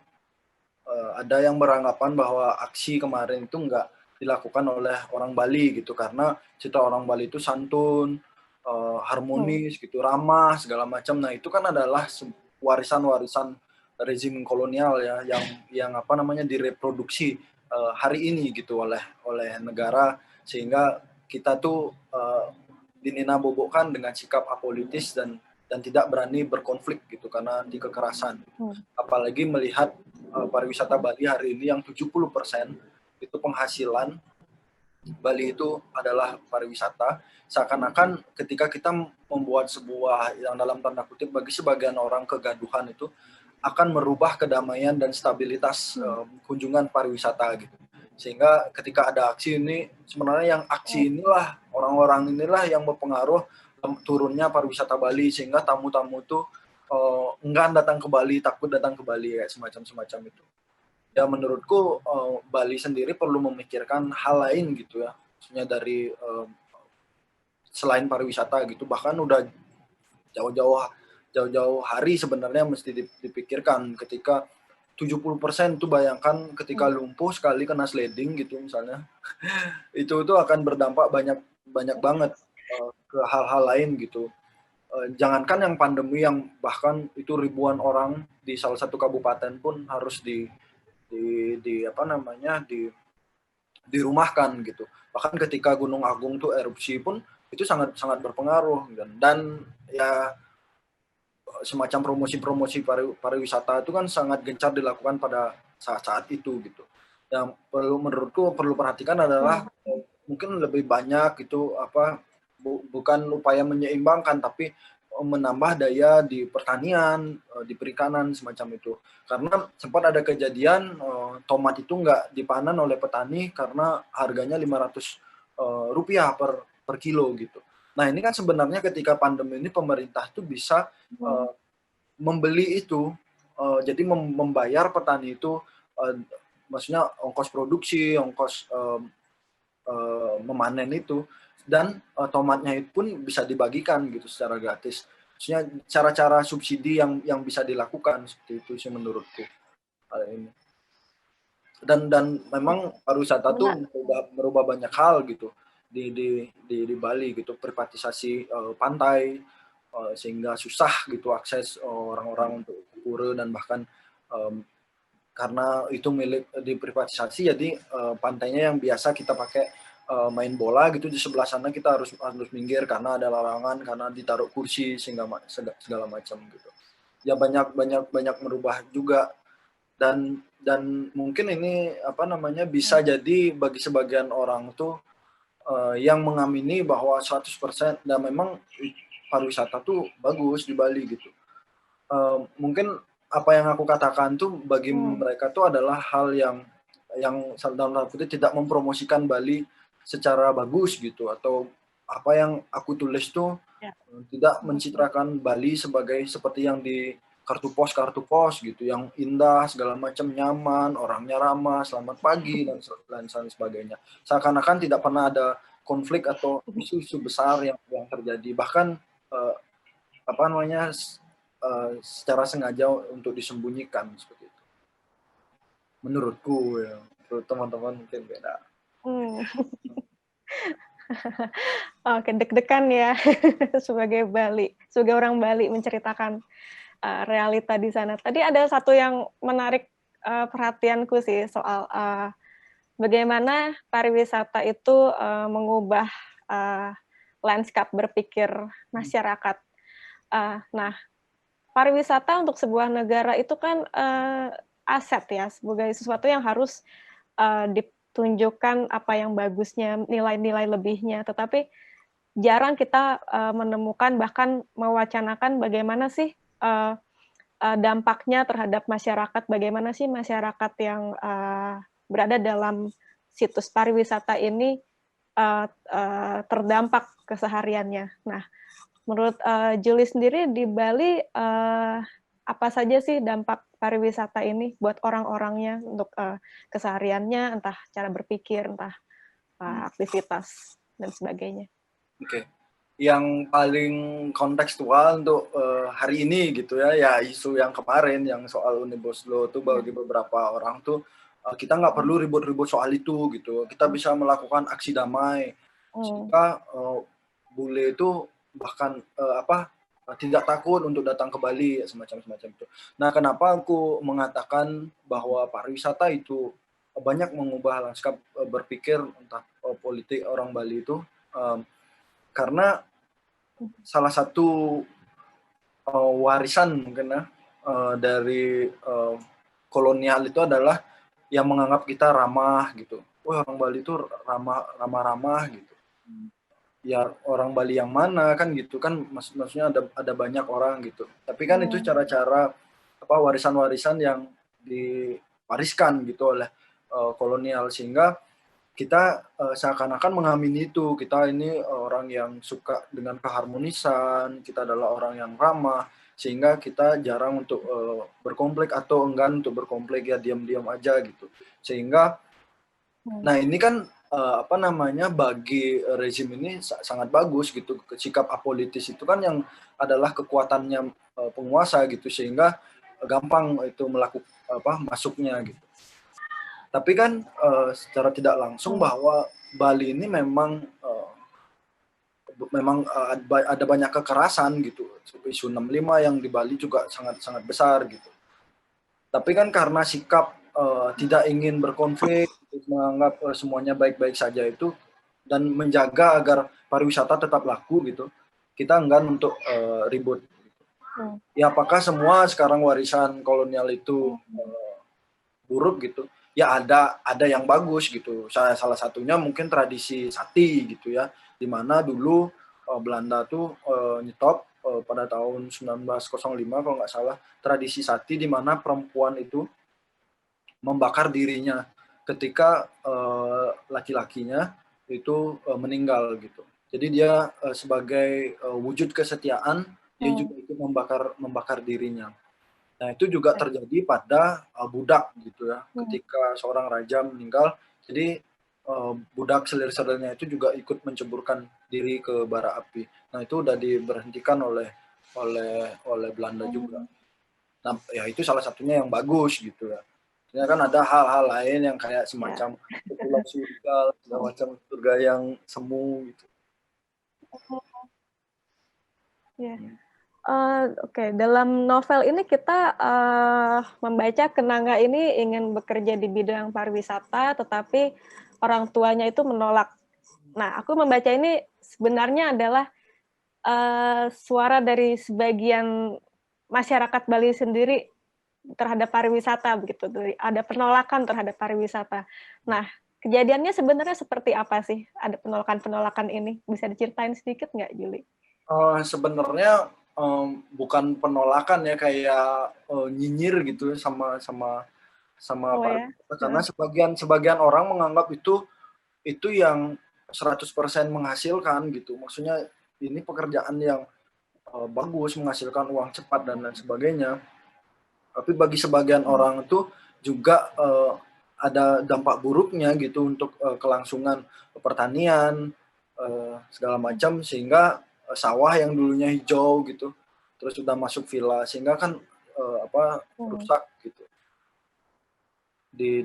ada yang beranggapan bahwa aksi kemarin itu nggak dilakukan oleh orang Bali gitu karena cita orang Bali itu santun, Hmm. harmonis gitu, ramah segala macam. Nah itu kan adalah warisan-warisan rezim kolonial ya yang apa namanya direproduksi hari ini gitu oleh negara sehingga kita tuh dinina bobokkan dengan sikap apolitis dan tidak berani berkonflik gitu karena anti kekerasan. Hmm. Apalagi melihat pariwisata Bali hari ini yang 70% itu penghasilan Bali itu adalah pariwisata. Seakan-akan ketika kita membuat sebuah yang dalam tanda kutip bagi sebagian orang kegaduhan itu akan merubah kedamaian dan stabilitas Hmm. kunjungan pariwisata gitu. Sehingga ketika ada aksi ini, sebenarnya yang aksi inilah, orang-orang inilah yang berpengaruh turunnya pariwisata Bali sehingga tamu-tamu tuh enggan datang ke Bali, takut datang ke Bali kayak semacam-semacam itu. Ya menurutku Bali sendiri perlu memikirkan hal lain gitu ya. Maksudnya dari selain pariwisata gitu, bahkan udah jauh-jauh hari sebenarnya mesti dipikirkan ketika 70% tuh bayangkan ketika Hmm. lumpuh sekali kena sledding gitu misalnya itu akan berdampak banyak banyak banget ke hal-hal lain gitu. Jangankan yang pandemi yang bahkan itu ribuan orang di salah satu kabupaten pun harus di apa namanya dirumahkan gitu. Bahkan ketika Gunung Agung tuh erupsi pun itu sangat sangat berpengaruh dan ya semacam promosi-promosi pariwisata itu kan sangat gencar dilakukan pada saat-saat itu gitu. Yang perlu menurutku perlu perhatikan adalah Hmm. mungkin lebih banyak itu apa bukan upaya menyeimbangkan tapi menambah daya di pertanian, di perikanan semacam itu. Karena sempat ada kejadian tomat itu nggak dipanen oleh petani karena harganya 500 rupiah per kilo gitu. Nah ini kan sebenarnya ketika pandemi ini pemerintah tuh bisa Hmm. membeli itu, jadi membayar petani itu, maksudnya ongkos produksi, ongkos memanen itu, dan tomatnya itu pun bisa dibagikan gitu secara gratis. Maksudnya cara-cara subsidi yang bisa dilakukan seperti itu sih menurutku hal ini. Dan memang pariwisata tuh Benar. merubah banyak hal gitu di Bali gitu, privatisasi pantai sehingga susah gitu akses orang-orang untuk ke pura dan bahkan um, karena itu milik diprivatisasi jadi pantainya yang biasa kita pakai main bola gitu di sebelah sana kita harus minggir karena ada larangan karena ditaruh kursi sehingga segala macam gitu. Ya banyak banyak banyak merubah juga dan mungkin ini apa namanya bisa Hmm. jadi bagi sebagian orang tuh yang mengamini bahwa 100% dan memang pariwisata tuh bagus di Bali gitu. Mungkin apa yang aku katakan tuh bagi Hmm. mereka tuh adalah hal yang dalam tanda kutip tidak mempromosikan Bali secara bagus gitu atau apa yang aku tulis tuh Ya. tidak Oke. mencitrakan Bali sebagai seperti yang di kartu pos gitu yang indah segala macam nyaman orangnya ramah selamat pagi dan sebagainya seakan-akan tidak pernah ada konflik atau isu-isu besar yang terjadi bahkan eh, apa namanya secara sengaja untuk disembunyikan seperti itu menurutku ya menurut teman-teman mungkin beda. Hmm. Oke, deg-degan ya sebagai orang Bali menceritakan realita di sana. Tadi ada satu yang menarik perhatianku sih soal bagaimana pariwisata itu mengubah uh, lanskap berpikir masyarakat. Nah, pariwisata untuk sebuah negara itu kan aset ya, sebagai sesuatu yang harus ditunjukkan apa yang bagusnya, nilai-nilai lebihnya. Tetapi jarang kita menemukan bahkan mewacanakan bagaimana sih dampaknya terhadap masyarakat, bagaimana sih masyarakat yang berada dalam situs pariwisata ini terdampak kesehariannya. Nah, menurut Julie sendiri di Bali apa saja sih dampak pariwisata ini buat orang-orangnya untuk kesehariannya, entah cara berpikir, entah aktivitas dan sebagainya. Oke. Yang paling kontekstual untuk hari ini gitu ya isu yang kemarin yang soal Omnibus Law tuh bagi beberapa orang tuh kita nggak perlu ribut-ribut soal itu gitu. Kita bisa melakukan aksi damai sehingga bule itu bahkan tidak takut untuk datang ke Bali semacam itu. Nah, kenapa aku mengatakan bahwa pariwisata itu banyak mengubah lanskap berpikir entah politik orang Bali itu karena salah satu warisan mungkin ya dari kolonial itu adalah yang menganggap kita ramah gitu. Wah, orang Bali itu ramah gitu. Ya orang Bali yang mana kan gitu kan maksudnya ada banyak orang gitu. Tapi kan itu cara-cara warisan-warisan yang diwariskan gitu oleh kolonial sehingga kita seakan-akan mengamini itu. Kita ini orang yang suka dengan keharmonisan, kita adalah orang yang ramah, sehingga kita jarang untuk berkonflik atau enggan untuk berkonflik, ya diam-diam aja gitu. Sehingga, nah ini kan bagi rezim ini sangat bagus gitu. Sikap apolitis itu kan yang adalah kekuatannya penguasa gitu, sehingga gampang itu masuknya gitu. Tapi kan secara tidak langsung bahwa Bali ini memang ada banyak kekerasan gitu. Isu 65 yang di Bali juga sangat besar gitu. Tapi kan karena sikap tidak ingin berkonflik, menganggap semuanya baik-baik saja itu, dan menjaga agar pariwisata tetap laku gitu, kita enggan untuk ribut. Ya apakah semua sekarang warisan kolonial itu buruk gitu? Ya ada yang bagus gitu. Salah satunya mungkin tradisi sati gitu ya, di mana dulu Belanda tuh nyetop pada tahun 1905 kalau nggak salah, tradisi sati di mana perempuan itu membakar dirinya ketika laki-lakinya itu meninggal gitu. Jadi dia sebagai wujud kesetiaan dia juga ikut membakar dirinya. Nah, itu juga terjadi pada budak gitu ya. Ketika seorang raja meninggal, jadi budak selir-selirnya itu juga ikut menceburkan diri ke bara api. Nah, itu udah diberhentikan oleh Belanda juga. Nah, ya itu salah satunya yang bagus gitu ya. Sebenarnya kan ada hal-hal lain yang kayak semacam pulau surga, semacam surga yang semu gitu. Ya. Oke, dalam novel ini kita membaca Kenanga ini ingin bekerja di bidang pariwisata, tetapi orang tuanya itu menolak. Nah, aku membaca ini sebenarnya adalah suara dari sebagian masyarakat Bali sendiri terhadap pariwisata begitu. Ada penolakan terhadap pariwisata. Nah, kejadiannya sebenarnya seperti apa sih? Ada penolakan ini? Bisa diceritain sedikit nggak, Juli? Sebenarnya bukan penolakan ya, kayak nyinyir gitu sama pariwisata, karena sebagian orang menganggap itu yang 100% menghasilkan gitu. Maksudnya ini pekerjaan yang bagus, menghasilkan uang cepat dan lain sebagainya. Tapi bagi sebagian orang itu juga ada dampak buruknya gitu untuk kelangsungan pertanian segala macam, sehingga sawah yang dulunya hijau gitu terus sudah masuk villa, sehingga kan rusak gitu di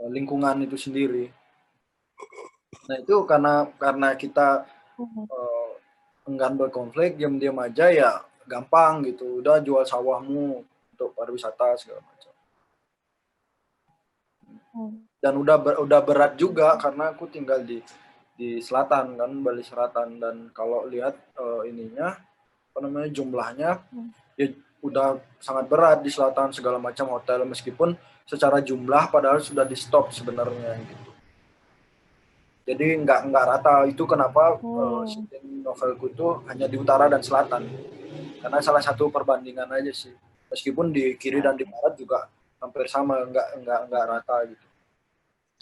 lingkungan itu sendiri. Nah, itu karena kita enggan berkonflik, diam-diam aja ya gampang gitu, udah jual sawahmu untuk pariwisata segala macam. Dan udah berat juga karena aku tinggal di selatan kan, Bali Selatan, dan kalau lihat jumlahnya ya udah sangat berat di selatan, segala macam hotel, meskipun secara jumlah padahal sudah di stop sebenarnya gitu. Jadi nggak rata. Itu kenapa novelku itu hanya di utara dan selatan, karena salah satu perbandingan aja sih. Meskipun di kiri dan di barat juga hampir sama, nggak rata gitu.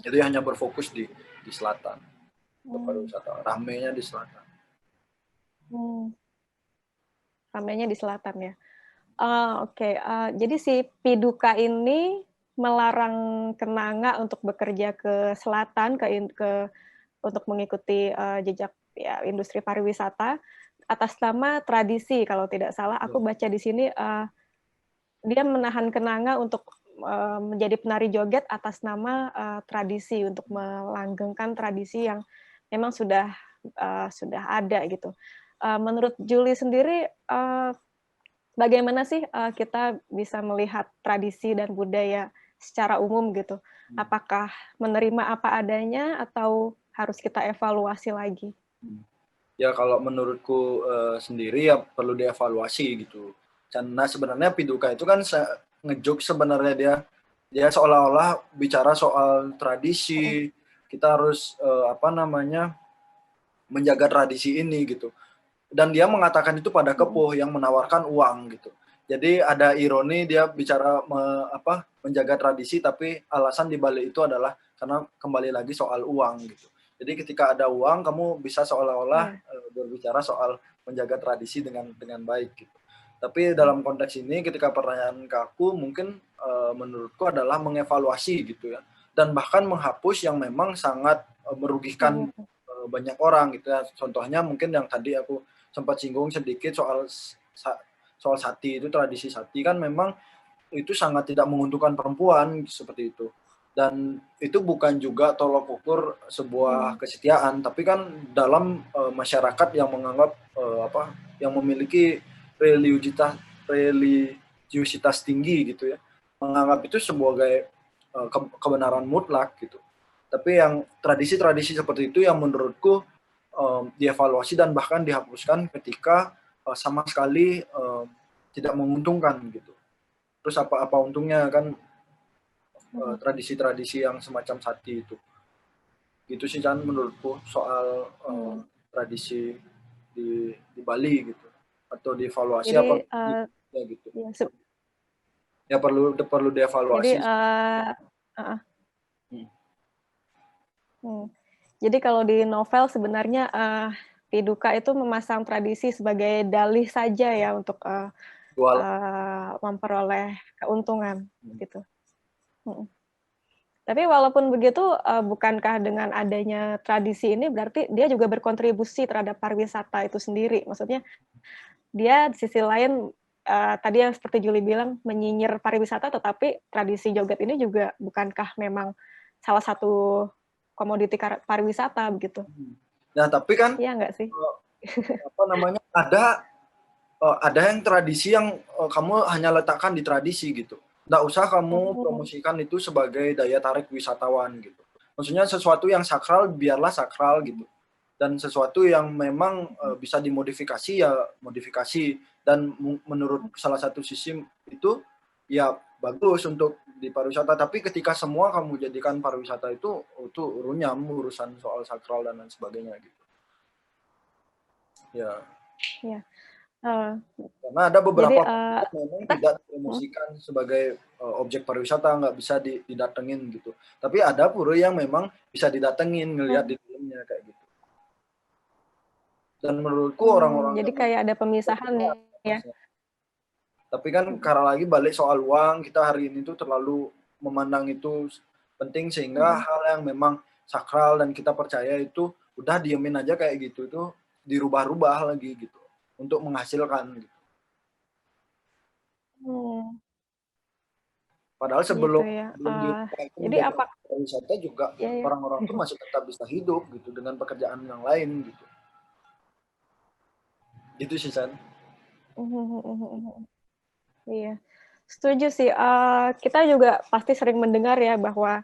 Jadi hanya berfokus di selatan untuk pariwisata, ramenya di selatan. Ramenya di selatan ya. Oke. Jadi si Piduka ini melarang Kenanga untuk bekerja ke selatan, untuk mengikuti jejak ya industri pariwisata atas nama tradisi kalau tidak salah. Aku baca di sini dia menahan Kenanga untuk menjadi penari joget atas nama tradisi, untuk melanggengkan tradisi yang memang sudah ada gitu. Menurut Julie sendiri, bagaimana sih kita bisa melihat tradisi dan budaya secara umum gitu? Apakah menerima apa adanya atau harus kita evaluasi lagi? Ya kalau menurutku sendiri ya perlu dievaluasi gitu. Karena sebenarnya Piduka itu kan ngejuk sebenarnya dia seolah-olah bicara soal tradisi, kita harus menjaga tradisi ini gitu. Dan dia mengatakan itu pada Kepuh yang menawarkan uang gitu. Jadi ada ironi dia bicara menjaga tradisi, tapi alasan dibalik itu adalah karena kembali lagi soal uang gitu. Jadi ketika ada uang, kamu bisa seolah-olah berbicara soal menjaga tradisi dengan baik gitu. Tapi dalam konteks ini, ketika pertanyaan ke aku, mungkin menurutku adalah mengevaluasi gitu ya, dan bahkan menghapus yang memang sangat merugikan banyak orang gitu ya. Contohnya mungkin yang tadi aku sempat singgung sedikit soal sati itu, tradisi sati kan memang itu sangat tidak menguntungkan perempuan seperti itu. Dan itu bukan juga tolok ukur sebuah kesetiaan, tapi kan dalam masyarakat yang menganggap yang memiliki religiusitas tinggi gitu ya, menganggap itu sebagai kebenaran mutlak gitu. Tapi yang tradisi-tradisi seperti itu yang menurutku dievaluasi dan bahkan dihapuskan ketika sama sekali tidak menguntungkan gitu. Terus apa untungnya kan tradisi-tradisi yang semacam sati itu. Gitu sih Chan menurutku soal tradisi di Bali gitu. Atau dievaluasi Jadi, apa ya gitu. Ya perlu dievaluasi. Jadi kalau di novel sebenarnya Piduka itu memasang tradisi sebagai dalih saja ya untuk memperoleh keuntungan gitu. Tapi walaupun begitu, bukankah dengan adanya tradisi ini berarti dia juga berkontribusi terhadap pariwisata itu sendiri? Maksudnya dia di sisi lain tadi yang seperti Julie bilang menyinyir pariwisata, tetapi tradisi joget ini juga bukankah memang salah satu komoditi pariwisata begitu? Nah tapi kan iya nggak sih? ada yang tradisi yang kamu hanya letakkan di tradisi gitu. Nggak usah kamu promosikan itu sebagai daya tarik wisatawan gitu. Maksudnya sesuatu yang sakral biarlah sakral gitu. Dan sesuatu yang memang bisa dimodifikasi ya modifikasi. Dan menurut salah satu sisi itu ya bagus untuk di pariwisata. Tapi ketika semua kamu jadikan pariwisata itu runyam urusan soal sakral dan lain sebagainya gitu. Ya. Karena ada beberapa yang memang tidak dipromosikan sebagai objek pariwisata, nggak bisa didatengin gitu. Tapi ada pura yang memang bisa didatengin, ngelihat di dalamnya kayak gitu. Dan menurutku orang-orang jadi kayak ada pemisahan ya. Tapi kan karena lagi balik soal uang, kita hari ini tuh terlalu memandang itu penting sehingga hal yang memang sakral dan kita percaya itu udah diemin aja kayak gitu tuh dirubah-rubah lagi gitu untuk menghasilkan gitu. Padahal sebelum gitu ya. Jadi menjadi apa pariwisata juga orang-orang tuh masih tetap bisa hidup gitu dengan pekerjaan yang lain gitu. Gitu sih San. Iya, setuju sih. Kita juga pasti sering mendengar ya bahwa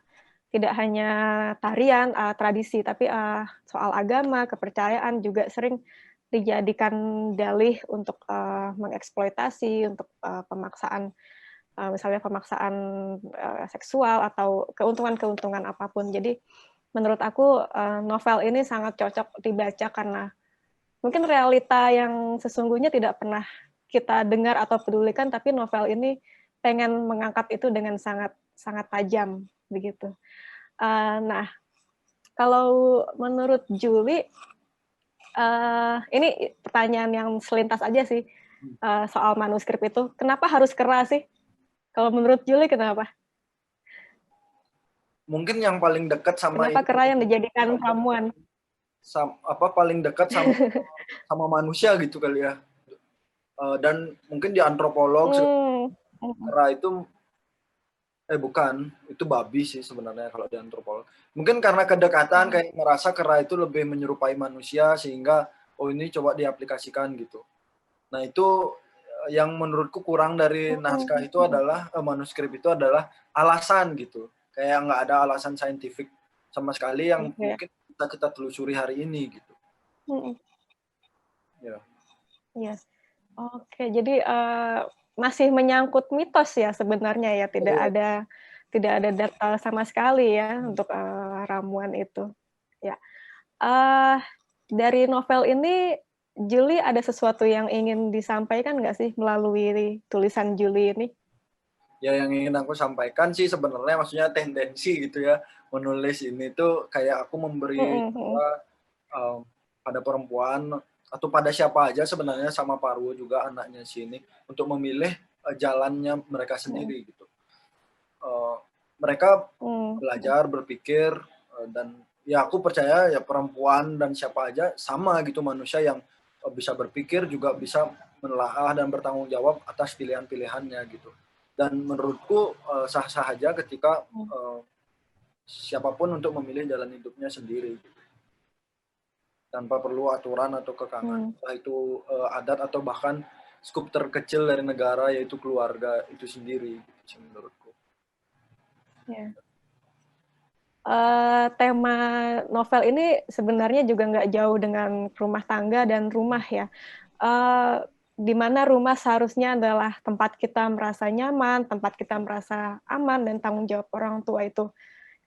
tidak hanya tarian, tradisi, tapi soal agama, kepercayaan juga sering dijadikan dalih untuk mengeksploitasi, untuk pemaksaan, misalnya pemaksaan seksual atau keuntungan-keuntungan apapun. Jadi menurut aku novel ini sangat cocok dibaca karena mungkin realita yang sesungguhnya tidak pernah kita dengar atau pedulikan, tapi novel ini pengen mengangkat itu dengan sangat sangat tajam begitu. Nah, kalau menurut Julie, ini pertanyaan yang selintas aja sih, soal manuskrip itu. Kenapa harus kera sih? Kalau menurut Julie kenapa? Mungkin yang paling dekat sama Kenapa ini, kera yang dijadikan ramuan? paling dekat sama manusia gitu kali ya. Dan mungkin di antropolog kera itu bukan, itu babi sih sebenarnya kalau di antropolog. Mungkin karena kedekatan kayak merasa kera itu lebih menyerupai manusia sehingga oh ini coba diaplikasikan gitu. Nah, itu yang menurutku kurang dari naskah itu adalah manuskrip itu adalah alasan gitu. Kayak nggak ada alasan saintifik sama sekali yang mungkin bisa kita telusuri hari ini gitu. Ya. Yes. Oke, jadi masih menyangkut mitos ya sebenarnya ya, tidak ada data sama sekali ya untuk ramuan itu. Ya, dari novel ini Julie ada sesuatu yang ingin disampaikan nggak sih melalui tulisan Julie ini? Ya, yang ingin aku sampaikan sih sebenarnya maksudnya tendensi gitu ya, menulis ini tuh kayak aku memberi pada perempuan atau pada siapa aja sebenarnya, sama Parwo juga anaknya sini, untuk memilih jalannya mereka sendiri gitu. Mereka belajar, berpikir, dan ya aku percaya ya perempuan dan siapa aja sama gitu, manusia yang bisa berpikir juga bisa menelaah dan bertanggung jawab atas pilihan-pilihannya gitu. Dan menurutku sah-sah aja ketika siapapun untuk memilih jalan hidupnya sendiri gitu, tanpa perlu aturan atau kekangan, entah itu adat atau bahkan skup terkecil dari negara yaitu keluarga itu sendiri gitu, menurutku. Ya. Tema novel ini sebenarnya juga nggak jauh dengan rumah tangga dan rumah ya. Di mana rumah seharusnya adalah tempat kita merasa nyaman, tempat kita merasa aman, dan tanggung jawab orang tua itu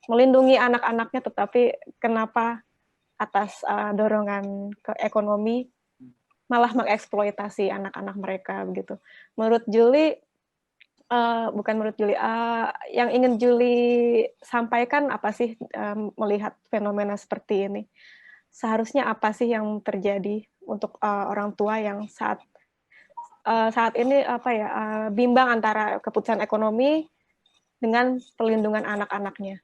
melindungi anak-anaknya, tetapi kenapa atas dorongan ke ekonomi malah mengeksploitasi anak-anak mereka begitu. Menurut Julie, bukan menurut Julie, yang ingin Julie sampaikan apa sih melihat fenomena seperti ini? Seharusnya apa sih yang terjadi untuk orang tua yang saat ini bimbang antara keputusan ekonomi dengan perlindungan anak-anaknya?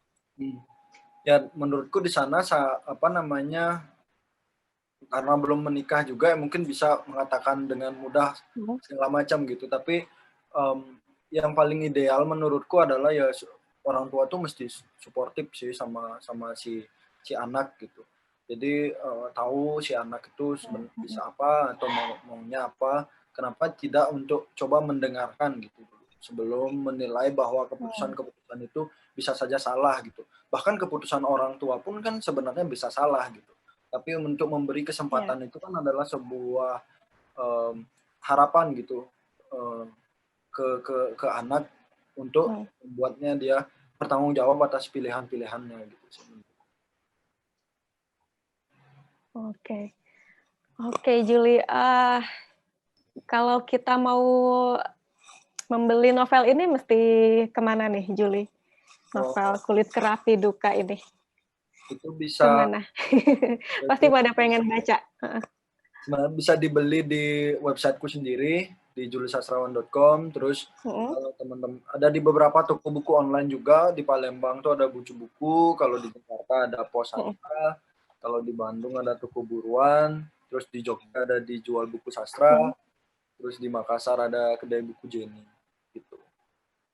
Ya, menurutku di sana karena belum menikah juga mungkin bisa mengatakan dengan mudah segala macam gitu, tapi yang paling ideal menurutku adalah ya orang tua tuh mesti suportif sih sama si anak gitu. Jadi tahu si anak itu bisa apa atau maunya apa, kenapa tidak untuk coba mendengarkan gitu sebelum menilai bahwa keputusan-keputusan itu bisa saja salah gitu. Bahkan keputusan orang tua pun kan sebenarnya bisa salah gitu. Tapi untuk memberi kesempatan itu kan adalah sebuah harapan gitu ke anak untuk membuatnya dia bertanggung jawab atas pilihan-pilihannya gitu. Oke, Julie. Kalau kita mau membeli novel ini mesti kemana nih, Julie? Novel Kulit Kerapi Duka ini. Itu bisa kemana? Pasti pada pengen baca. Sebenarnya bisa dibeli di websiteku sendiri di julisastrawan.com. Terus kalau teman-teman ada di beberapa toko buku online juga. Di Palembang tuh ada Bucu Buku, kalau di Jakarta ada Posanta, kalau di Bandung ada Toko Buruan, terus di Jogja ada Dijual Buku Sastra, terus di Makassar ada Kedai Buku Jenny gitu.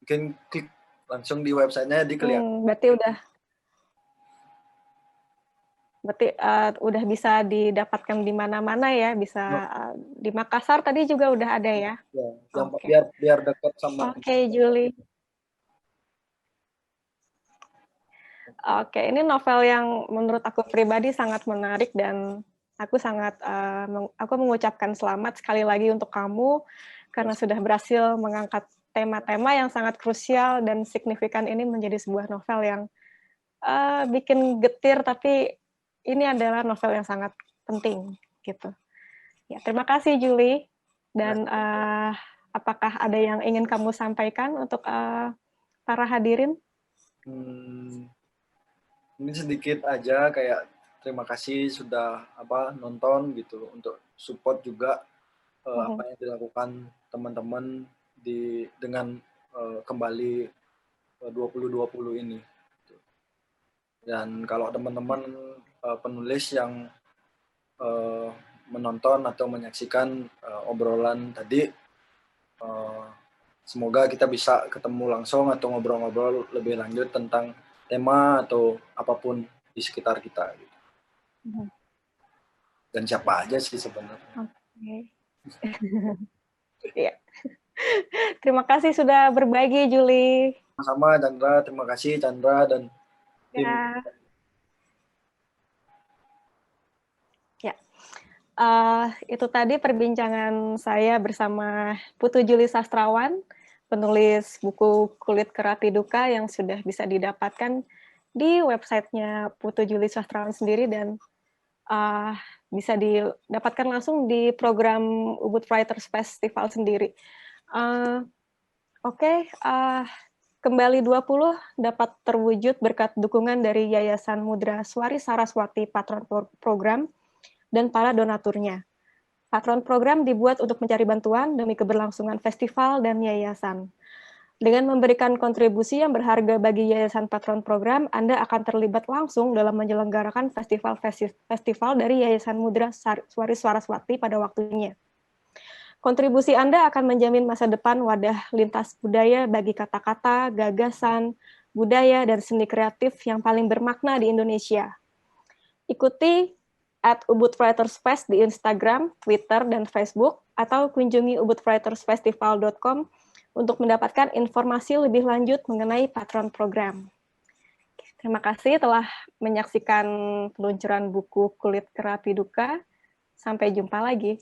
Mungkin klik langsung di websitenya di kelihatan. Berarti udah bisa didapatkan di mana-mana ya, bisa di Makassar tadi juga udah ada ya. Biar dekat sama. Oke, Julie. Oke, ini novel yang menurut aku pribadi sangat menarik dan aku mengucapkan selamat sekali lagi untuk kamu karena sudah berhasil mengangkat tema-tema yang sangat krusial dan signifikan ini menjadi sebuah novel yang bikin getir, tapi ini adalah novel yang sangat penting gitu. Ya, terima kasih Julie. Dan apakah ada yang ingin kamu sampaikan untuk para hadirin? Ini sedikit aja kayak terima kasih sudah nonton gitu, untuk support juga apa yang dilakukan teman-teman dengan kembali 2020 ini. Dan kalau teman-teman penulis yang menonton atau menyaksikan obrolan tadi, semoga kita bisa ketemu langsung atau ngobrol-ngobrol lebih lanjut tentang tema atau apapun di sekitar kita. Gitu. Dan siapa aja sih sebenarnya. Oke. Iya. Terima kasih sudah berbagi, Juli. Sama-sama, Chandra. Terima kasih, Chandra dan tim. Ya. Itu tadi perbincangan saya bersama Putu Juli Sastrawan, penulis buku Kulit Kerapi Duka yang sudah bisa didapatkan di websitenya Putu Juli Sastrawan sendiri dan bisa didapatkan langsung di program Ubud Writers Festival sendiri. Kembali 20 dapat terwujud berkat dukungan dari Yayasan Mudra Swari Saraswati Patron Program dan para donaturnya. Patron program dibuat untuk mencari bantuan demi keberlangsungan festival dan yayasan. Dengan memberikan kontribusi yang berharga bagi Yayasan Patron Program, Anda akan terlibat langsung dalam menyelenggarakan festival dari Yayasan Mudra Swari Saraswati pada waktunya. Kontribusi Anda akan menjamin masa depan wadah lintas budaya bagi kata-kata, gagasan, budaya, dan seni kreatif yang paling bermakna di Indonesia. Ikuti @ubudwritersfest di Instagram, Twitter, dan Facebook, atau kunjungi ubudwritersfestival.com untuk mendapatkan informasi lebih lanjut mengenai patron program. Terima kasih telah menyaksikan peluncuran buku Kulit Kerapi Duka. Sampai jumpa lagi.